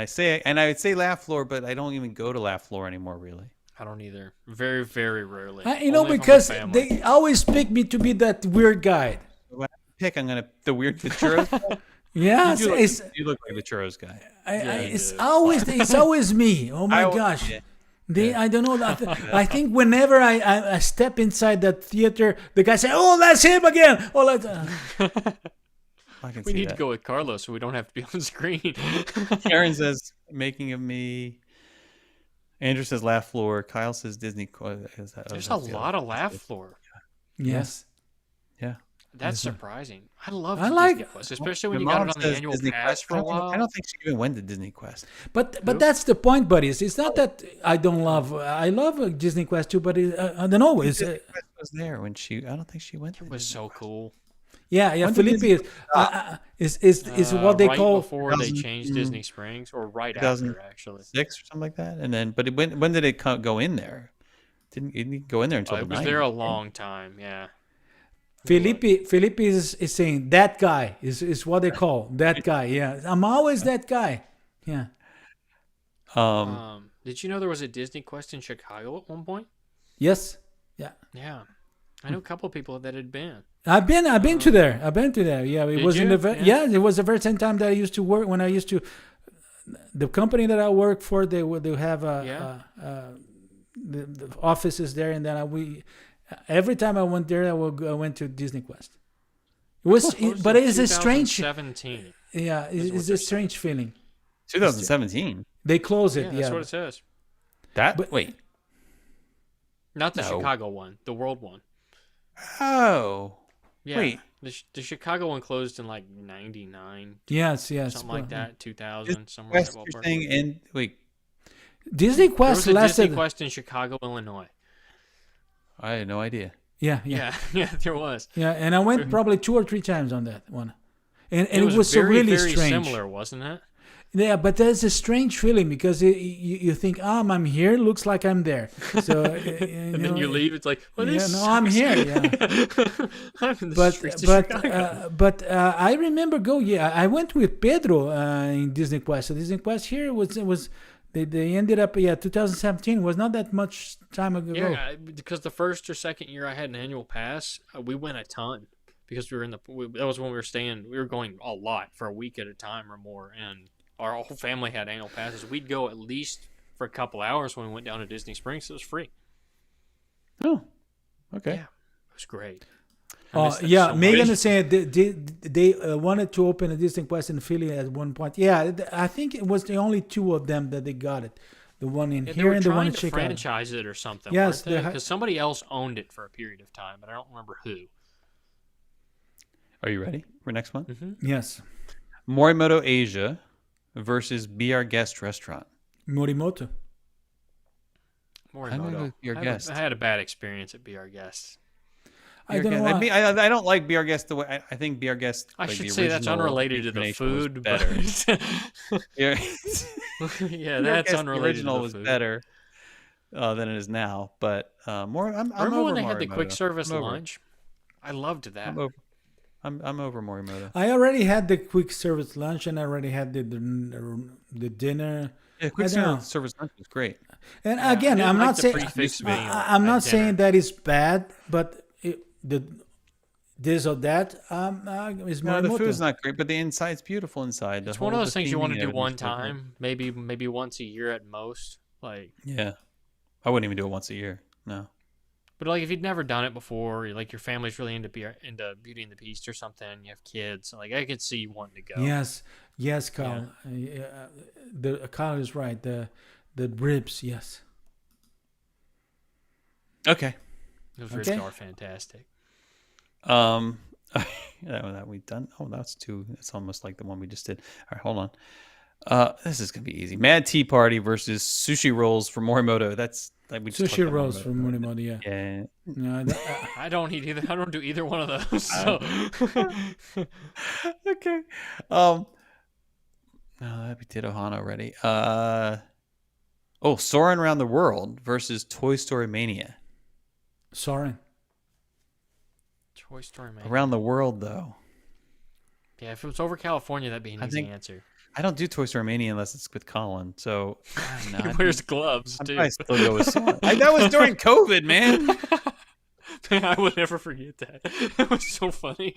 would say Laugh Floor, but I don't even go to Laugh Floor anymore, really. I don't either. Very, very rarely. You know, Only if I'm with because family. they always pick me to be that weird guy. When I pick, I'm gonna the churros. guy. Yeah, You it's look like the churros guy. it's always me. Oh my gosh. Yeah. I don't know that. I think whenever I step inside that theater, the guy say, "Oh, that's him again." Oh, I can We see need that. to go with Carlos so we don't have to be on screen. Karen says, "Making of Me." Andrew says laugh floor. Kyle says Disney. There's a lot of laugh floor. Yes. Yeah. That's surprising. I love I the like- Disney Quest, especially when My you got mom it on the says annual Disney pass Quest. for a while. I don't think she even went to Disney Quest. But that's the point, buddies. It's not that I don't love. I love Disney Quest too, but I don't know. It's, Disney Quest was there when she. I don't think she went. It was so cool. yeah. When did Felipe Disney is what they right call. before they changed Disney Springs, or right 2000 after, actually. 6 or something like that. And then, but when did it go in there? It didn't go in there until It the was 90s. there a long time. Yeah. Felipe is saying that guy is what they call that guy. Yeah, I'm always that guy. Yeah. Did you know there was a Disney Quest in Chicago at one point? Yes. Yeah. Yeah. I know a couple of people that had been. I've been to there. I've been to there. Yeah, it Did was in you? the Yeah. it was the very same time that I used to work when I used to the company that I work for. They have the offices there, and then every time I went there, I went to Disney Quest. It was, but it is a strange. 2017. Yeah, it's a strange feeling. 2017. They close Yeah, it. that's what it says. Wait. Not the No. Chicago one, the world one. Oh. Yeah. Wait. The Chicago one closed in like 99, Yes. something like that, 2000, somewhere in Quest, that you're ballpark. saying, and wait, Disney There Quest was a lasted. Disney Quest in Chicago, Illinois. I had no idea. Yeah. Yeah, there was. Yeah, and I went probably 2 or 3 times on that one, and It was so very, really very strange. similar, wasn't it? Yeah, but there's a strange feeling because you think, I'm here, looks like I'm there. So And then you leave, it's like, well, Yeah, this no, I'm here. Yeah. I'm in the streets of Chicago. But I remember I went with Pedro in Disney Quest. So Disney Quest here was they ended up 2017 was not that much time ago. Yeah, because the first or second year I had an annual pass, we went a ton because we were that was when we were staying. We were going a lot for a week at a time or more, and our whole family had annual passes. We'd go at least for a couple hours when we went down to Disney Springs. It was free. Oh. Okay. Yeah, it was great. I miss that Yeah, so Megan much. is saying they wanted to open a Disney Quest in Philly at one point. Yeah, I think it was the only 2 of them that they got it. The one in Yeah, they here were and the one trying in to Chicago. franchise it or something. Yes, Because somebody else owned it for a period of time, but I don't remember who. Are you ready for next one? Mm-hmm. Yes, Morimoto Asia versus Be Our Guest Restaurant. Morimoto. I'm gonna go with Be Our Guest. I had a bad experience at Be Our Guest. I don't know why. I don't like Be Our Guest the way I think Be Our Guest. I like, should the say that's original unrelated to the incarnation was food, better. but Yeah. yeah, Be Our that's Guest, unrelated. The original to the was food. better than it is now, but more. I'm Remember over when they had the Morimoto. quick service I'm over it. lunch? I loved that. I'm over. I'm over Morimoto. I already had the quick service lunch and I already had the dinner. Yeah, quick I don't know. service lunch was great. And Yeah, again, I didn't I'm like not the saying prefix being I'm at not dinner. saying that is bad, but this or that is No, the Morimoto. food's not great, but the inside's beautiful inside. It's one of those things you want to do one time, maybe once a year at most. Like, Yeah, I wouldn't even do it once a year. No. but like if you'd never done it before, like your family's really into Beauty and the Beast or something, you have kids, like I could see you wanting to go. Yes, Kyle. Kyle is right. The ribs, yes. Okay. Those ribs Okay. are fantastic. That we done. Oh, that's 2. It's almost like the one we just did. All right, hold on. This is gonna be easy. Mad Tea Party versus Sushi Rolls from Morimoto. That's like we just talked Sushi about rolls Morimoto. from Morimoto, yeah. Yeah. No, I don't eat either. I don't do either one of those. So. Okay. No, we did Ohana already. Soarin' Around the World versus Toy Story Mania. Soren. Toy Story Man. Around the World, though. Yeah, if it was over California, that'd be an I easy think- answer. I don't do Toy Story Mania unless it's with Colin. So I don't know. He I'd wears be- gloves I'd too. probably still go with Soarin'. That was during COVID, man. Man, I would never forget that. It was so funny.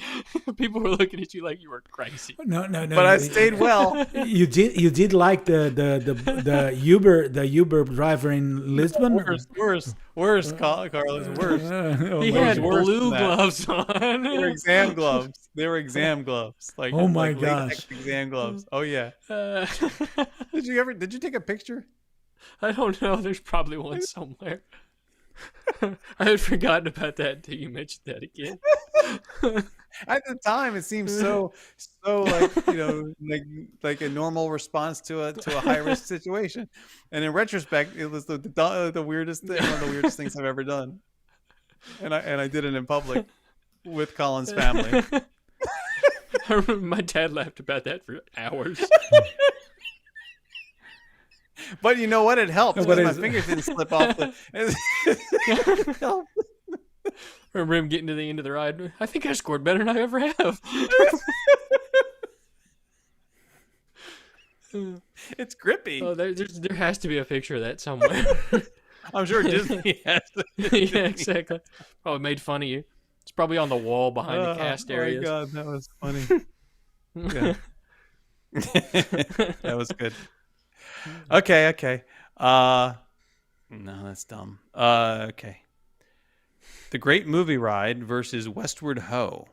People were looking at you like you were crazy. No. But I stayed well. You did like the Uber driver in Lisbon? Worse, Carlos, worse. Oh He my had God. worse blue than that. gloves on. They were exam gloves. Like Oh my like latex gosh. exam gloves. Oh yeah. Uh, Did you take a picture? I don't know. There's probably one somewhere. I had forgotten about that until you mentioned that again. At the time, it seemed so like like a normal response to a high risk situation, and in retrospect, it was the weirdest thing, one of the weirdest things I've ever done, and I did it in public with Colin's family. I remember my dad laughed about that for hours. But you know what? It helped. What My is it? fingers didn't slip off the. It helped. I remember him getting to the end of the ride. I think I scored better than I ever have. It's grippy. Oh, there has to be a picture of that somewhere. I'm sure Disney has. Yeah, exactly. Probably made fun of you. It's probably on the wall behind the cast areas. Oh my god, that was funny. Yeah. That was good. Okay. No, that's dumb. Okay. The Great Movie Ride versus Westward Ho.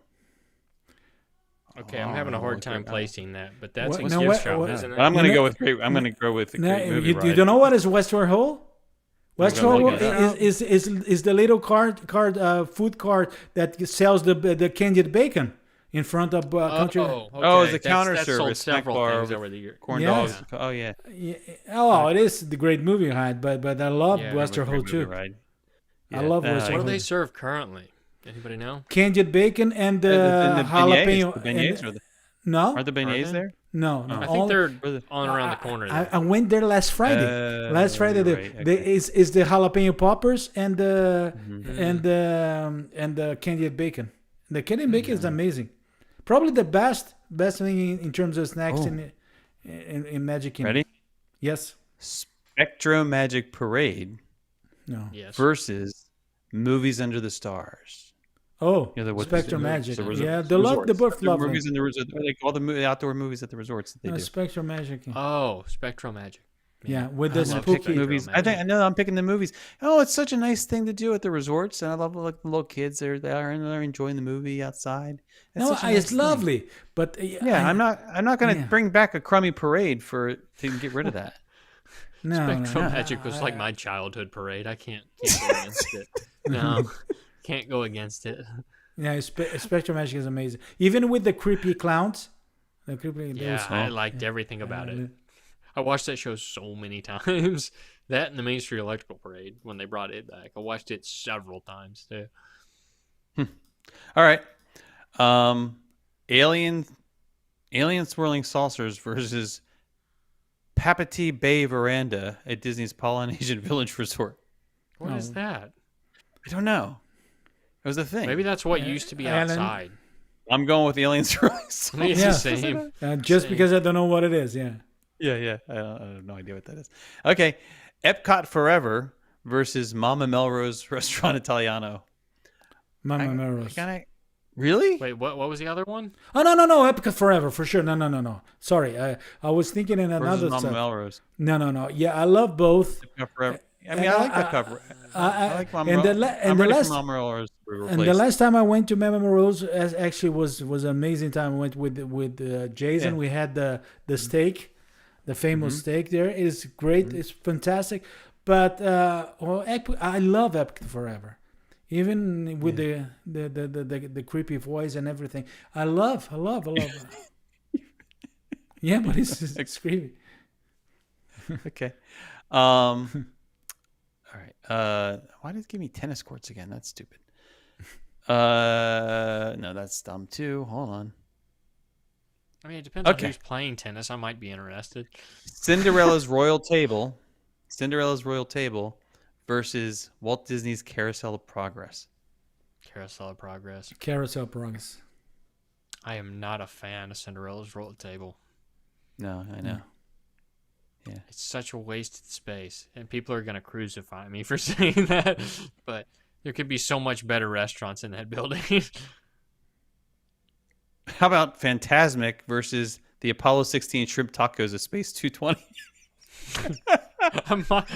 Okay, I'm having a hard time placing that, but that's What- a no, gift what- shop, what- isn't it? I'm gonna You go know- with great. I'm gonna go with the No, Great Movie you Ride. don't know what is Westward Ho? Westward gonna Ho look it up. is the little food cart that sells the candied bacon in front of country. okay. Oh, it's a counter That's sold service snack several bar things with over the year. corn Yeah. dogs. Oh yeah. Yeah. Oh, it is the Great Movie Ride, but I love Yeah, Westward Ho Great Movie too. Ride. I love Yeah, Westward What do Ho. they serve currently? Anybody know? Candied bacon and And the jalapeno. beignets. The beignets and- are the, no, are the beignets they? there? no. I think all- they're Where the- on around the corner there. I went there last Friday. Last Friday, you're the, right, the okay. is the jalapeno poppers and the Mm-hmm. and the candied bacon. The candied bacon is amazing. Probably the best thing in terms of snacks in Magic Kingdom. Ready? Yes. Spectro Magic Parade No. Yes. versus Movies Under the Stars. Oh, You know, what- Spectrum the- Magic. the Yeah, resorts. the both The lovely. movies in the resort, like all the outdoor movies at the resorts that they No, do. Spectrum Magic. Oh, Spectral Magic. Yeah, with I the love spooky. picking movies. I know I'm picking the movies. Oh, it's such a nice thing to do at the resorts, and I love like the little kids. They're enjoying the movie outside. It's No, such a nice it's thing. lovely, but Yeah, I'm not going to yeah. bring back a crummy parade to get rid of that. No, Spectral no. Magic was like my childhood parade. I can't go against it. No, can't go against it. Yeah, Spectrum Magic is amazing. Even with the creepy clowns. The creepy. Yeah, those- I liked everything about it. I watched that show so many times. That and the Main Street Electrical Parade when they brought it back. I watched it several times too. All right. Alien swirling saucers versus Papati Bay Veranda at Disney's Polynesian Village Resort. What is that? I don't know. It was a thing. Maybe that's what used to be Alan? outside. I'm going with Alien swirling saucers. It's Yeah. the same. Just Same. because I don't know what it is. Yeah. Yeah. I have no idea what that is. Okay. Epcot Forever versus Mama Melrose Restaurant Italiano. Mama Melrose. Really? Wait, what was the other one? Oh no, Epic Forever for sure. No. Sorry, I was thinking in Versus another Mama stuff. Melrose. No. Yeah, I love both. Epcot Forever. I mean, I like Epcot Forever. I like Mama and Melrose. the I'm ready last for Mama Melrose to be and the replaced. last time I went to Mama Melrose actually was an amazing time. I went with Jason. Yeah. We had the steak, the famous steak there. It's great. It's fantastic. But I love Epic Forever. Even with the creepy voice and everything, I love. Yeah, but it's creepy. Okay. All right. Why did it give me tennis courts again? That's stupid. No, that's dumb too. Hold on. I mean, it depends Okay. on who's playing tennis. I might be interested. Cinderella's Royal Table versus Walt Disney's Carousel of Progress. Carousel of Progress. Carousel Progress. I am not a fan of Cinderella's Roll Table. No, I know. It's such a wasted space, and people are going to crucify me for saying that. But there could be so much better restaurants in that building. How about Fantasmic versus the Apollo 16 Shrimp Tacos of Space 220?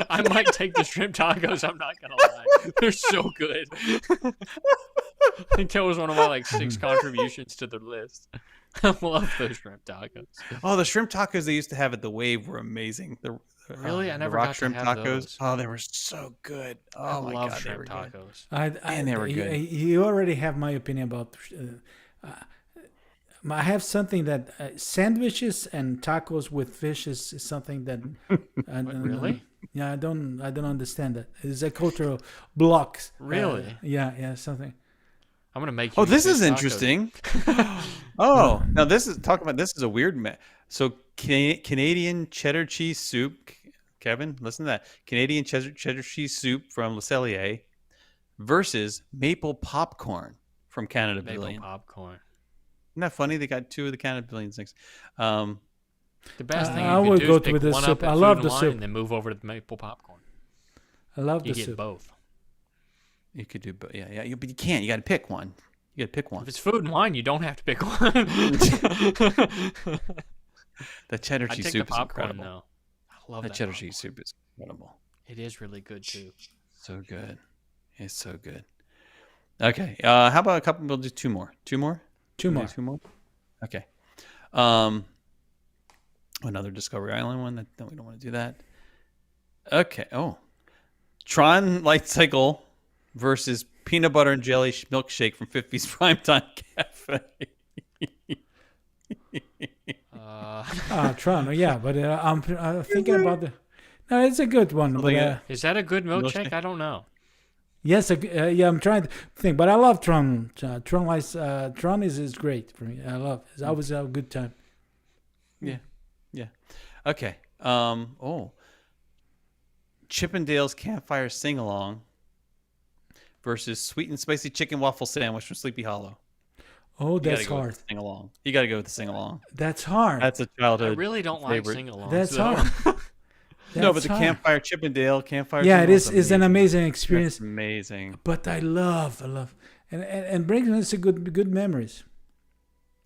I might take the shrimp tacos. I'm not gonna lie, they're so good. I think that was one of my 6 contributions to the list. I love those shrimp tacos. Oh, the shrimp tacos they used to have at the Wave were amazing. Really? I the never rock got to shrimp have tacos. those. Oh, they were so good. Oh I my love god, they were shrimp good. tacos. And they were good. You already have my opinion about. I have something that sandwiches and tacos with fish is something that. Really? Yeah, I don't understand that. It's a cultural block. Really? Yeah, something. I'm gonna make you. Oh, this fish is tacos. interesting. Oh, now this is this is a weird. So Canadian cheddar cheese soup, Kevin, listen to that. Canadian cheddar cheese soup from Le Cellier versus maple popcorn from Canada Maple Billion. popcorn. Isn't that funny? They got two of the Canada Billion things. The best thing I you would can do go is pick with the one soup. up at I love Food the and Wine soup. and then move over to the maple popcorn. I love You the get soup. both. You could do both. Yeah. But you can't. You got to pick one. You got to pick one. If it's Food and Wine, you don't have to pick one. The cheddar I cheese take soup the is popcorn incredible. though. I love That that cheddar popcorn. cheese soup is incredible. It is really good too. So good. It's so good. Okay. How about a couple? We'll do two more. Two more. Two We'll more. do two more. Okay. Another Discovery Island one. No, we don't want to do that. Okay. Oh, Tron Light Cycle versus peanut butter and jelly milkshake from 50's Primetime Cafe. Tron. Yeah, but I'm thinking about the. No, it's a good one. But, Is that a good milkshake? Milkshake? I don't know. yes, yeah, I'm trying to think, but I love Tron. Tron is great for me. I love. It's always a good time. Yeah. Okay. Chippendale's Campfire Sing Along versus Sweet and Spicy Chicken Waffle Sandwich from Sleepy Hollow. Oh, You that's gotta go with hard. the Sing Along. You got to go with the Sing Along. That's hard. That's a I childhood. really don't like favorite. sing-alongs. That's though. hard. No, but That's the hard. Campfire Chippendale Campfire. Yeah, it Sing-Along is an amazing That's experience. amazing. But I love, and brings us a good memories.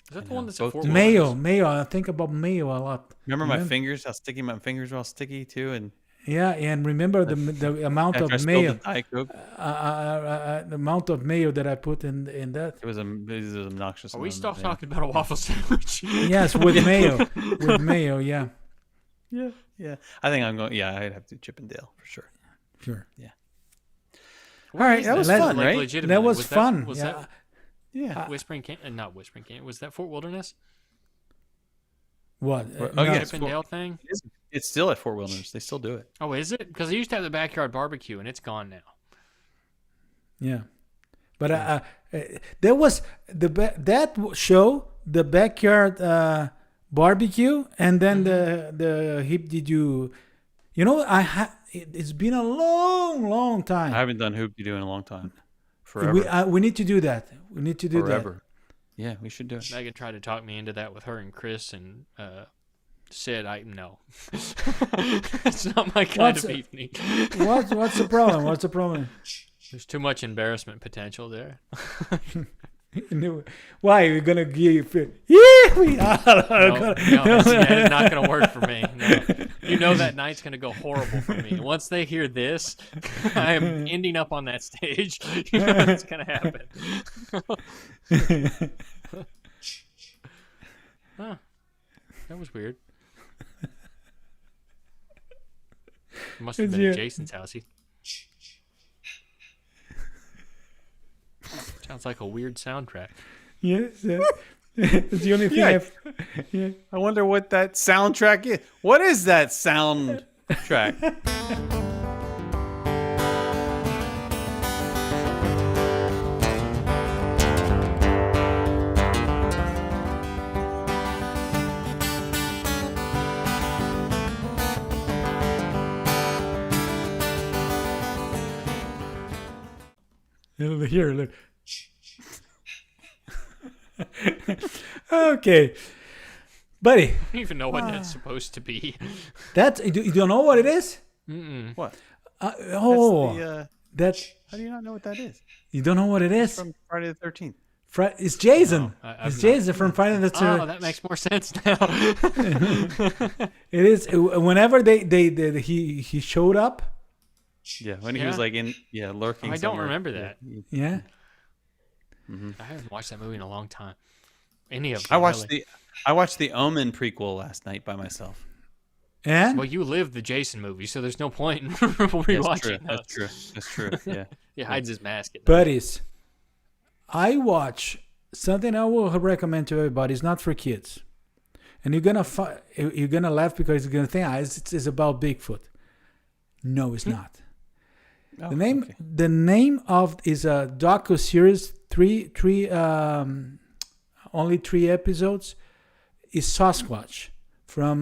Is that the one that's Both at Fort Mayo, Wilderness? I think about mayo a lot. Remember my fingers? How sticky my fingers were all sticky too, and Yeah, and remember the amount after I of spilled mayo, the Diet Coke, the amount of mayo that I put in that. it was obnoxious. Are we amount still of mayo. talking about a waffle sandwich? Yes, with mayo, yeah, Yeah. I think I'm going. Yeah, I'd have to do Chippendale for sure. sure. All right, that was Let's- fun, right? legitimately, That was fun. Was yeah. that Yeah. Whispering Canyon? Not Whispering Canyon. Was that Fort Wilderness? What? Oh, No, yeah, it's Chippendale thing? It's still at Fort Wilderness. They still do it. Oh, is it? Because they used to have the backyard barbecue, and it's gone now. yeah. But there was that show, the backyard barbecue, and then the hip. Did you know? It's been a long time. I haven't done Hoop You Do in a long time. Forever. We need to do that. We need to do Forever. Yeah, we should do it. Megan tried to talk me into that with her and Chris, and said, "No, it's not my kind What's- of evening. that. What's the problem? What's the problem? There's too much embarrassment potential there." Why are you gonna give? Yeah, No, it's not going to work for me. No. You know that night's going to go horrible for me. Once they hear this, I am ending up on that stage. You know what's going to happen. Huh. That was weird. It must have been at Jason's house. Sounds like a weird soundtrack. Yes, it's the only thing. Yeah. I wonder what that soundtrack is. What is that soundtrack? Here, look. Okay, buddy. I don't even know what that's supposed to be. That's you don't know what it is? What? That's How do you not know what that is? you don't know what it is? From Friday the 13th. It's Jason. I've It's not- Jason from Friday the Oh, that makes more sense now. It is whenever he showed up. Yeah, when he was Yeah. like lurking. I don't somewhere. remember that. Yeah. I haven't watched that movie in a long time. any of I them. watched really. I watched the Omen prequel last night by myself. And Well, you live the Jason movie, so there's no point in That's true. rewatching That's those. true. That's true. Yeah. He hides his mask. At night. buddies, I watch something I will recommend to everybody. It's not for kids, and you're gonna laugh because you're gonna think it's about Bigfoot. No, it's not. Oh, The name of is a docu series. Only 3 episodes. Is Sasquatch from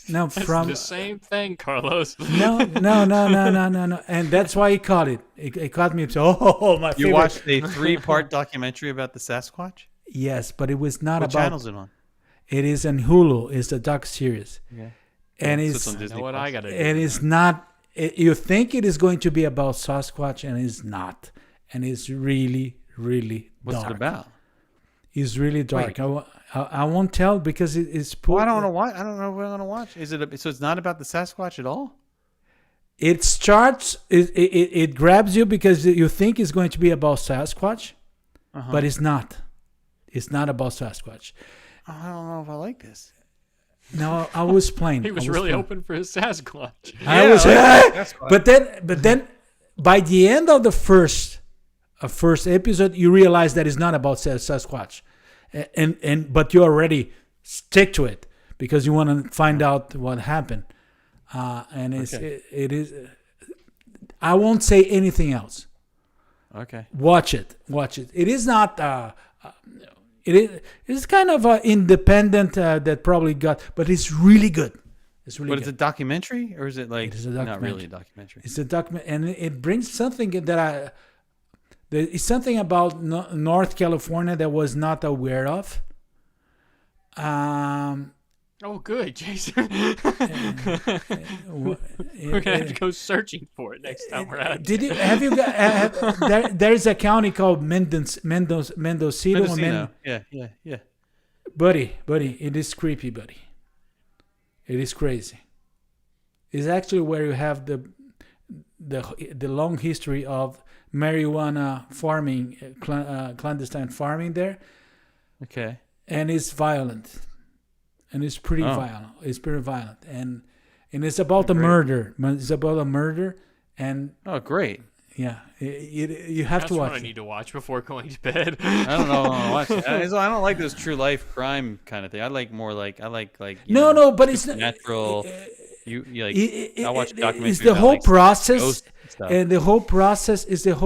no That's from the same thing, Carlos. no, and that's why he caught it. It caught me. Oh, my You favorite. watched a 3-part documentary about the Sasquatch? Yes, but it was not What about. channel is it on? It is in Hulu. It's a doc series, Yeah. and So it's on You Disney know what Plus. I gotta do? and it's not. You think it is going to be about Sasquatch, and it's not. And it's really, really What's dark. it about? It's really dark. Wait. I won't tell because it's. Well, I don't want to watch. I don't know what I'm gonna watch. Is it? So it's not about the Sasquatch at all? It starts. It grabs you because you think it's going to be about Sasquatch, but it's not. It's not about Sasquatch. I don't know if I like this. No, I was playing. He was really hoping for his Sasquatch. I was, Sasquatch. but then, by the end of the first episode, you realize that it's not about Sasquatch, but you already stick to it because you want to find out what happened, and it is. I won't say anything else. Okay. Watch it. It is not. It's kind of independent that probably got, but it's really good. It's really But good. it's a documentary, or is it like It is a not really documentary. a documentary? It's a document, and it brings something that it's something about North California that was not aware of. Oh, good, Jason. We're gonna have to go searching for it next time we're out. Did you have you got there's a county called Mendocino. Mendocino. Yeah. Buddy, it is creepy, buddy. It is crazy. It's actually where you have the long history of marijuana farming, clandestine farming there, Okay. and it's violent, and it's pretty violent. It's pretty violent, and it's about a murder. It's about a murder, and Oh, great. yeah, you have That's to what watch I it. need to watch before going to bed. I don't know. If I want to watch it. I don't like this true life crime kind of thing. I like more like No, but it's not natural. You like I watch It's documentaries. the about, whole like, process, ghosts and stuff. and the whole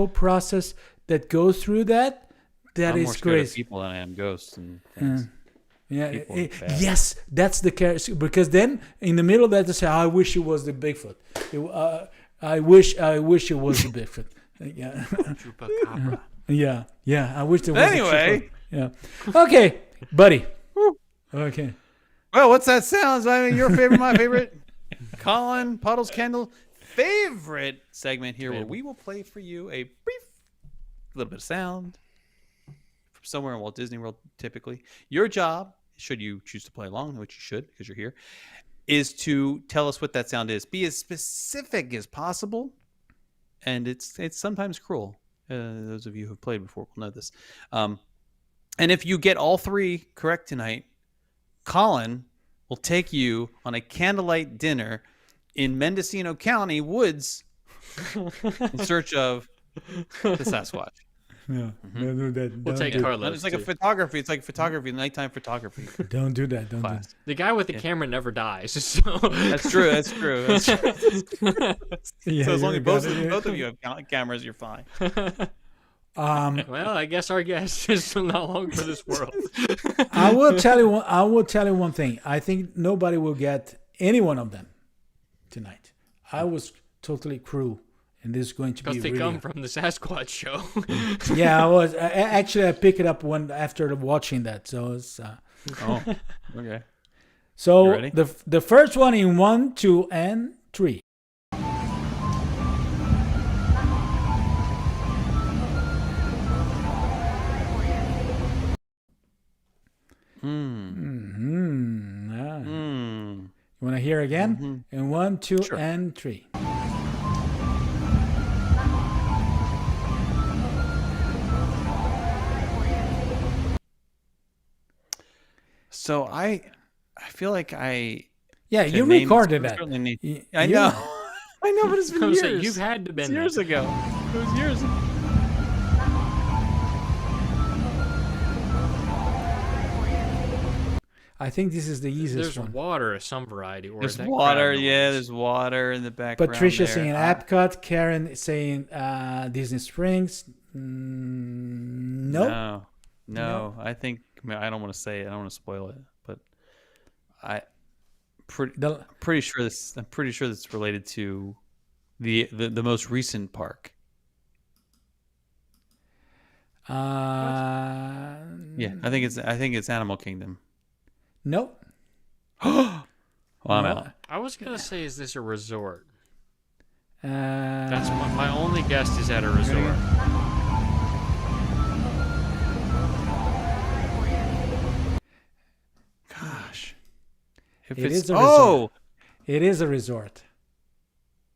process that goes through that. That I'm is more scared of crazy. people than I am ghosts and things. Yeah, People are bad. yes, that's the character. Because then in the middle of that, they say, "I wish it was the Bigfoot. I wish it was the Bigfoot." Yeah, yeah. I wish it was. Anyway. Yeah. Okay, buddy. Okay. Well, what's that sound? I mean, your favorite, my favorite, Colin Puddles Kendall favorite segment here, where we will play for you a brief little bit of sound from somewhere in Walt Disney World. Typically, your job, should you choose to play along, which you should because you're here, is to tell us what that sound is. Be as specific as possible, and it's sometimes cruel. Those of you who have played before will know this. And if you get all 3 correct tonight, Colin will take you on a candlelight dinner in Mendocino County woods in search of the Sasquatch. Yeah. Don't do that. We'll take Carlos. It's like a too. photography. It's like photography, nighttime photography Don't do that. Don't do class. The guy with the camera never dies. So That's true. That's true. That's true. that. Yeah, So as long you as got both it. of you have cameras, you're fine. well, I guess our guest is no longer for this world. I will tell you one thing. I think nobody will get any one of them tonight. I was totally cruel, and this is going to be Because they really. come from the Sasquatch show. Yeah, I was. Actually, I picked it up after watching that. So it's. Oh, okay. So You ready? the first one in 1, 2, and 3. Yeah. You want to hear again? In 1, 2, and 3. So I feel like I. Yeah, can you name- recorded that. certainly need- Y- I you- know. I know, but it's been I was years. saying, you've had to It's been years there. ago. It was years ago. I think this is the easiest There's one. water of some variety. Or There's that water, crowd yeah. noise. There's water in the background. Patricia there. saying Epcot, Karen saying Disney Springs. Nope. No, no. I think I don't want to say it. I don't want to spoil it, but The- pretty sure this. I'm pretty sure this is related to the most recent park. Yeah, I think it's Animal Kingdom. Nope. Well, I'm out. I was gonna say, is this a resort? That's That's my only guess is at a resort. Gosh, if It it's is a resort. oh, It is a resort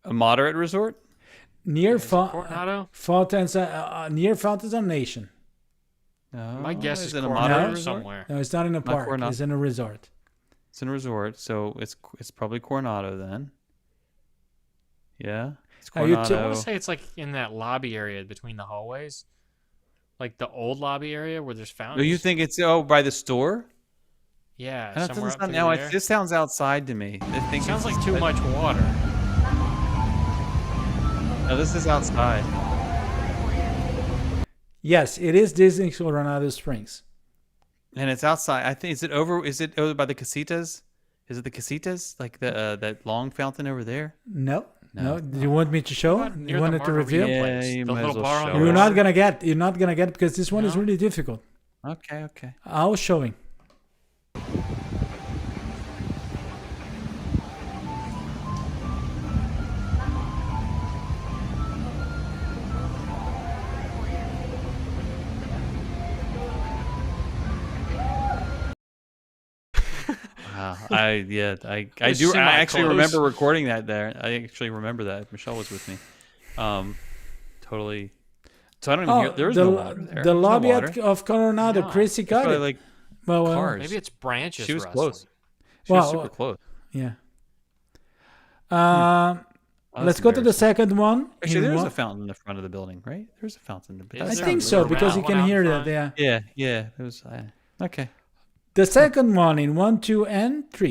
a moderate resort. near Coronado? Fountains, near Fountains on Nation. No, My guess is it a Coronado moderate No. resort? somewhere. No, it's not in a park. Coronado. It's in a resort. It's in a resort, so it's probably Coronado then. Yeah, it's Are you I Coronado. want to say it's like in that lobby area between the hallways, like the old lobby area where there's fountains. Do you think it's by the store? Yeah, That somewhere doesn't up sound, through no, there. this sounds outside to me. I think Sounds it's- like too much water. No, this is outside. Yes, it is Disney Coronado Springs. And it's outside. I think is it over by the casitas? Is it the casitas? Like the that long fountain over there? No. No. Do you want me to show? What about You near the wanted to Margarita reveal? Yeah, place? you The might as little well bar on show the it. You're Alright. not water? gonna get. You're not gonna get because this one is No? really difficult. Okay. I'll showing. Wow. I was do. I actually semi-close. remember recording that there. I actually remember that. Michelle was with me. Totally. So I don't even hear. There is the, no water there. the There's no lobby water. of Coronado, No. Chrissy It's got probably it. like well, cars. Maybe it's branches. She was rustling. close. She was Well, super close. yeah. Oh, Let's that's go to the embarrassing. second one. Actually, in there's one- a fountain in the front of the building, right? There's a fountain. In the Is I there think a so little because you round can one out hear front? that. Yeah. Yeah. It was okay. The second one in 1, 2, and 3.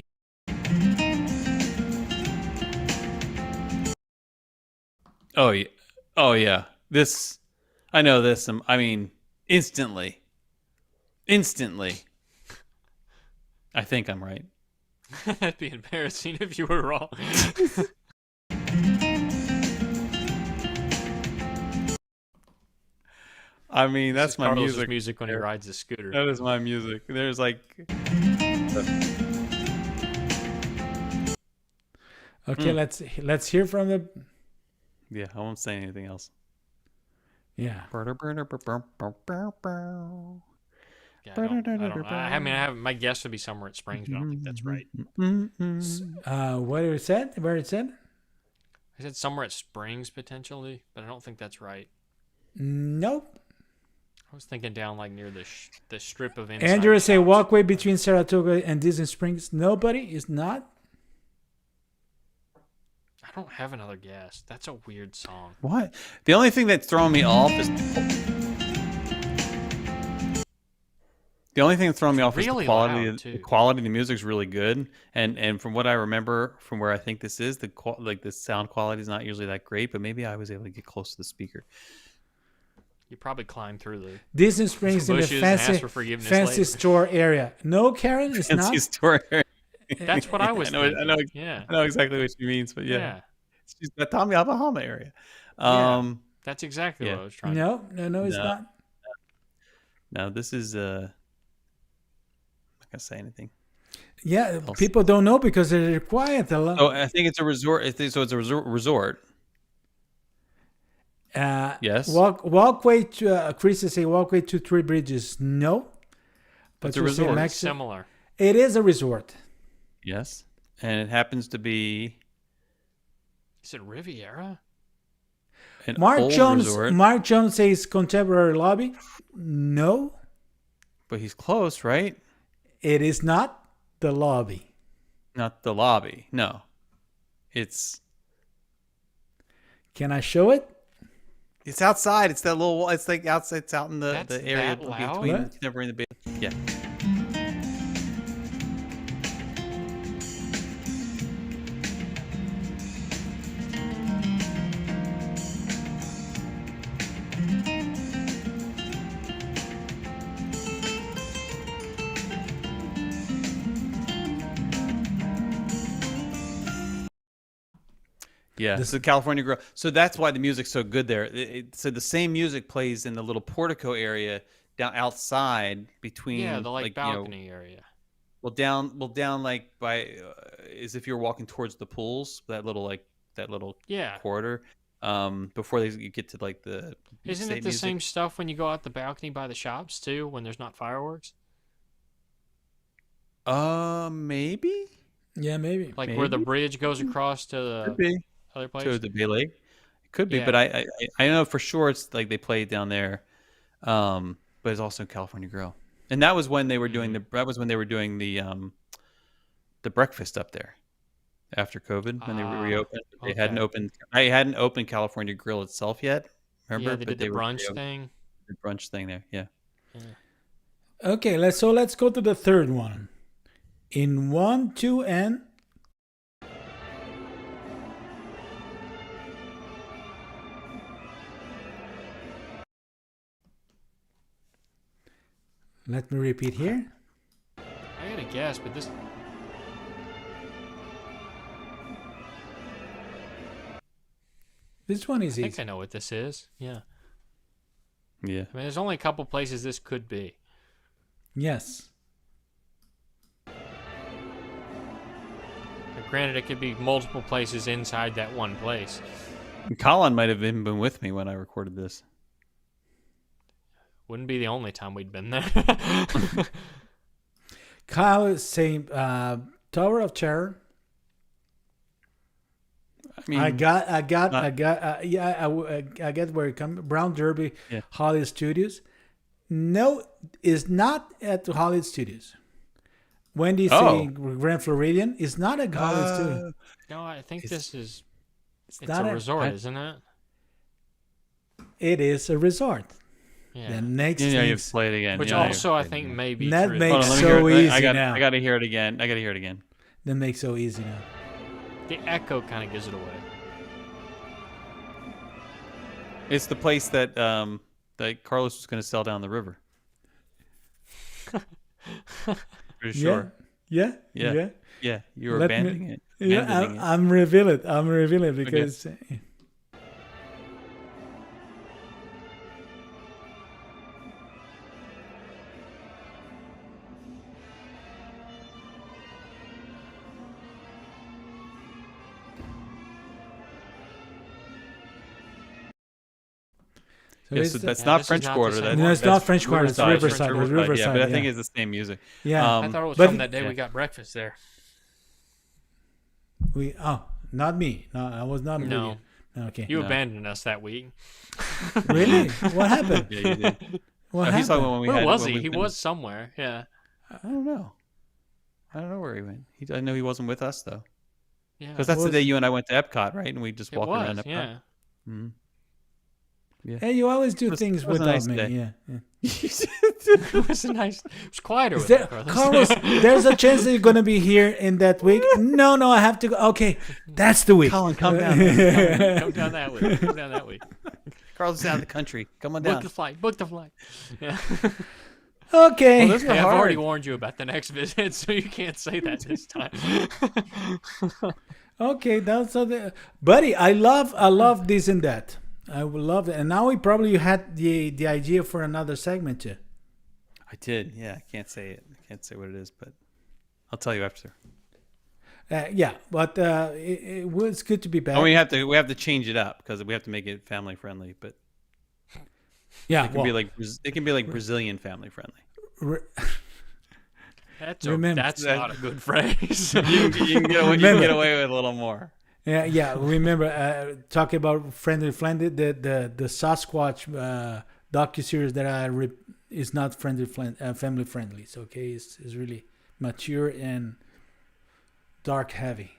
Oh yeah. Oh yeah. This. I know this. I mean, instantly. I think I'm right. That'd be embarrassing if you were wrong. I mean, that's my Carlos's music. when he rides a scooter. That is my music. There's like. Okay, let's hear from the. Yeah, I won't say anything else. Yeah. Yeah, I don't. I mean, I have my guess would be somewhere at Springs, but I don't think that's right. What it said? Where it said? I said somewhere at Springs potentially, but I don't think that's right. Nope. I was thinking down like near the strip of inside. Andrew say towns. walkway between Saratoga and Disney Springs. Nobody is not. I don't have another guess. That's a weird song. What? The only thing that's throwing me off is Really the quality. loud, The too. quality of the music is really good, and from what I remember, from where I think this is, the sound quality is not usually that great. But maybe I was able to get close to the speaker. You probably climbed through the Disney Springs in the bushes and asked fancy for forgiveness fancy later. store area. No, Karen, it's Fancy not. store. That's what I was thinking. Yeah. I know exactly what she means, but yeah, Yeah. it's just the Tommy Bahama area. Yeah. That's exactly yeah. what I was trying to No, it's No. not. No, this is I'm not gonna say anything. Yeah, people don't know because they're quiet a lot. Oh, I think it's a resort. So it's a resort. Yes. Walkway to Chris is saying walkway to Three Bridges. No, but It's a you say resort. Max- similar. It is a resort. Yes, and it happens to be Is it Riviera? an Mark old Jones. resort, Mark Jones says contemporary lobby. No, but he's close, right? It is not the lobby. Not the lobby. No. It's Can I show it? outside. It's that little. It's like outside. It's out in the That's area that loud? between. What? It's never in the base. Yeah. Yeah, this is the California Grill. So that's why the music's so good there. So the same music plays in the little portico area down outside between. Yeah, the like you know, balcony area. well, down like by as if you're walking towards the pools. That little Yeah. corridor. Before you get to like the. Isn't state it the music. same stuff when you go out the balcony by the shops too, when there's not fireworks? Maybe. Yeah, maybe. Like where the Maybe. bridge goes across to Could the be. other place? To the Bay Lake. It could be, Yeah. but I know for sure it's like they played down there. But it's also California Grill. And that was when they were doing the breakfast up there after COVID when they reopened. They hadn't okay. opened California Grill itself yet. Remember? Yeah, they did the were brunch reopened. thing. The brunch thing there, yeah. Okay, let's go to the third one. In 1, 2, and let me repeat here. I gotta guess, but this This one is I think easy. I know what this is. Yeah. Yeah. I mean, there's only a couple places this could be. Yes. But granted, it could be multiple places inside that one place. And Colin might have been with me when I recorded this. Wouldn't be the only time we'd been there. Kyle is saying Tower of Terror. I mean, I get where it comes. Brown Derby, Yeah. Hollywood Studios. No, is not at the Hollywood Studios. Wendy saying Grand Floridian is not a Hollywood Studio. No, I think this is. It's not a a- resort, isn't it? It is a resort. Yeah. That makes you have things. to play it again. Which You know, also I think may be That true. makes Hold on, let me so hear it. easy I now. got to hear it again. That makes so easy now. The echo kind of gives it away. It's the place that that Carlos was going to sell down the river. Pretty sure. Yeah. Yeah, you were Let me- abandoning it. Yeah, Abandoning it. I'm revealing it. I'm revealing it because Yeah, so that's not this is French not the Quarter. same That, one. No, it's that's not French Quarter, it's Riverside. It's Yeah, Riverside, but I think yeah. it's the same music. Yeah. I thought it was but- from that day we got breakfast there. Not me. No, I was not. No. Really. Okay. You No. abandoned us that week. Really? What happened? Yeah, you did. What He's talking happened? when we Where had, was when he? we He went- was somewhere. Yeah. I don't know. I don't know where he went. I know he wasn't with us though, Yeah. because that's the Was- day you and I went to Epcot, right? And we just It walked around was. Epcot. Yeah. Mhm. Hey, you always do things it was a without nice me. day. Yeah. It was nice. It was quieter Is with there, Carlos. Carlos, there's a chance that you're gonna be here in that week. No, I have to go. Okay, that's the week. Colin, come down. Come down that week. Come down that week. Carlos is out of the country. Come on Book down. the flight. Book the flight. Yeah. Okay. Well, this Hey, I've hard. already warned you about the next visit, so you can't say that this time. Okay, that's the buddy. I love this and that. I would love it. And now we probably had the idea for another segment too. I did. Yeah, I can't say it. I can't say what it is, but I'll tell you after. Yeah, but it was good to be back. Oh, we have to change it up because we have to make it family friendly. But yeah, it can be like Brazilian family friendly. That's Remember- not a good phrase. You can get away with a little more. Yeah. Remember talking about friendly, the Sasquatch docu series that is not family friendly. So okay, it's really mature and dark heavy.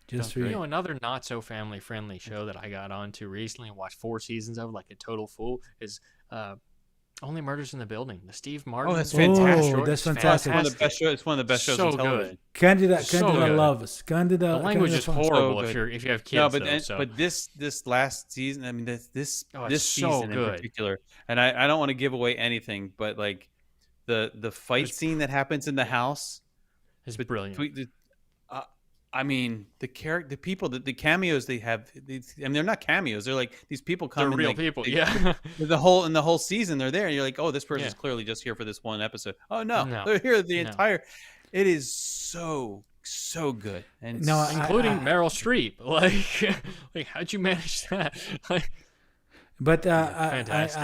Just for You you. know, another not so family friendly show that I got onto recently and watched 4 seasons of, like a total fool, is Only Murders in the Building. The Steve Martin. Oh, that's fantastic. Oh, that's It's fantastic. One of the best shows. It's one of the best shows So on television. good. Candida good. loves. Candida. The language is Candida horrible So if good. if you have kids. No, but though, so. but this last season, I mean this Oh, it's this so season in good. particular, and I don't want to give away anything, but like the fight scene that happens in the house, It's brilliant. I mean the people, the cameos they have. They're not cameos. They're like these people come. They're and, real like, people. they- Yeah. the whole season they're there, and you're like, oh, this person's Yeah. clearly just here for this one episode. Oh no, No. they're here the No. entire. It is so good, and No, Including Meryl Streep. Like how'd you manage that? Like, But fantastic.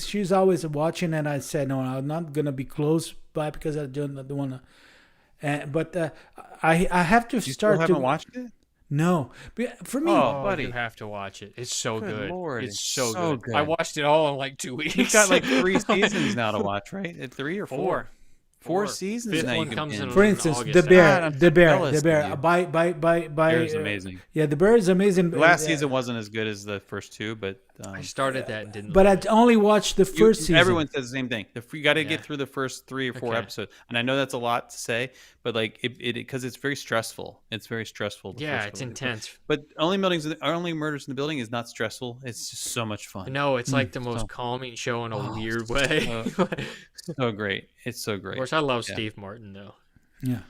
she's always watching, and I said no, I'm not gonna be close by because I don't want to. But I have to you still start haven't to watched it. no. But for me, Oh, buddy. you have to watch it. It's so Good good. Lord, It's it's so, so good. I good. watched it all in like 2 weeks. You've got like 3 seasons now to watch, right? 3 or 4? 4 Four. seasons Fifth now. one you can comes in binge. for instance, August, the God, bear, I'm the so bear, jealous the of bear. you. By Bear's amazing. Yeah, the bear is amazing. The last season wasn't as good as the first 2, but I started that and didn't. But I like it. only watched the first season. everyone says the same thing. You got to Yeah. get through the first 3 or 4 Okay. episodes, and I know that's a lot to say, but like it because it's very stressful. It's very stressful. the Yeah, first it's couple- intense. But Only Murders in the Building is not stressful. It's just so much fun. No, it's like the most so- calming show in a Oh, weird way. So great. It's so Of great. course, I love Yeah. Steve Martin though. Yeah.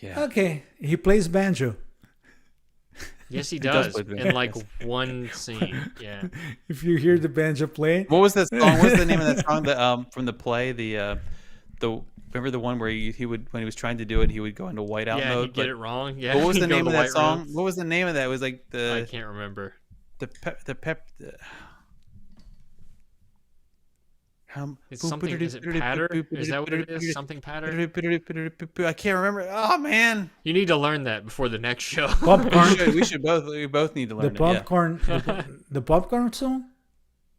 Yeah. Okay, he plays banjo. Yes, he does does. play the In like one scene. Yeah. If you hear the banjo play, What was that song? What's the name of that song? The from the play, the remember the one where he would, when he was trying to do it, he would go into whiteout Yeah, mode. he'd get it wrong. Yeah. What was he'd the go name to of that White song? Room. What was the name of that? It was like I can't remember. It's something. Is it patter? Is that what it is? Something patter? I can't remember. Oh man, You need to learn that before the next show. popcorn, we both need to the learn it. Yeah. popcorn, the popcorn song.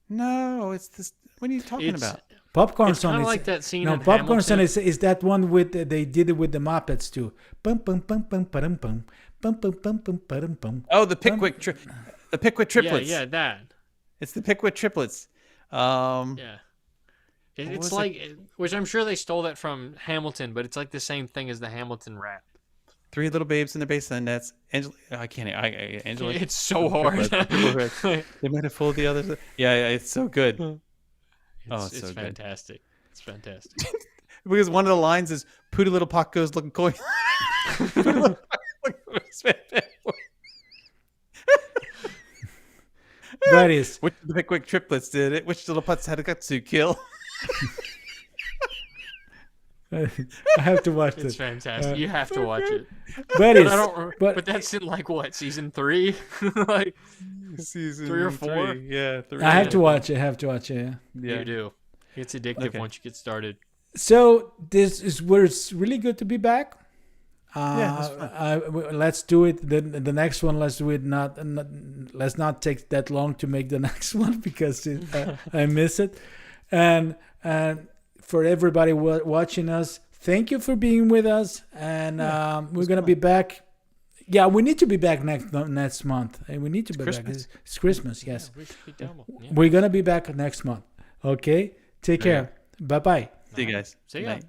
No, it's this. What are you talking It's- about? Popcorn It's song kind is of like that scene no in popcorn song Hamilton. is that one with they did it with the Muppets too. Bum bum bum bum bum bum bum bum bum bum bum bum. Oh, the Pickwick triplets. Yeah, that. It's the Pickwick triplets. Yeah. What It's was like, which I'm sure they stole that from Hamilton, but it's like the same thing as the Hamilton rap. 3 little babes in the basement. That's Angela. I can't. Angela. It's so hard. They might have fooled the others. Yeah, it's so good. It's so good. fantastic. It's fantastic. Because one of the lines is "Pooty little pot goes looking coy." That is Which of the Pickwick triplets did it? Which little putts had a guts to kill? I have to watch It's this. fantastic. You have to watch it. But I it's don't, but but that's in like what, season 3? Like Season 3 or 4? Yeah, 3. I have to watch it. I have to watch it. Yeah. You do. It's addictive Okay. once you get started. So this is where it's really good to be back. Yeah, Let's do it. The next one, let's do it. Let's not take that long to make the next one because I miss it. And for everybody watching us, thank you for being with us. And we're gonna be back. Yeah, we need to be back next month. We need to be back. Christmas. It's Christmas. Yes, We should be double. Yeah. we're gonna be back next month. Okay, take care. Bye bye. See you guys. See ya. Night.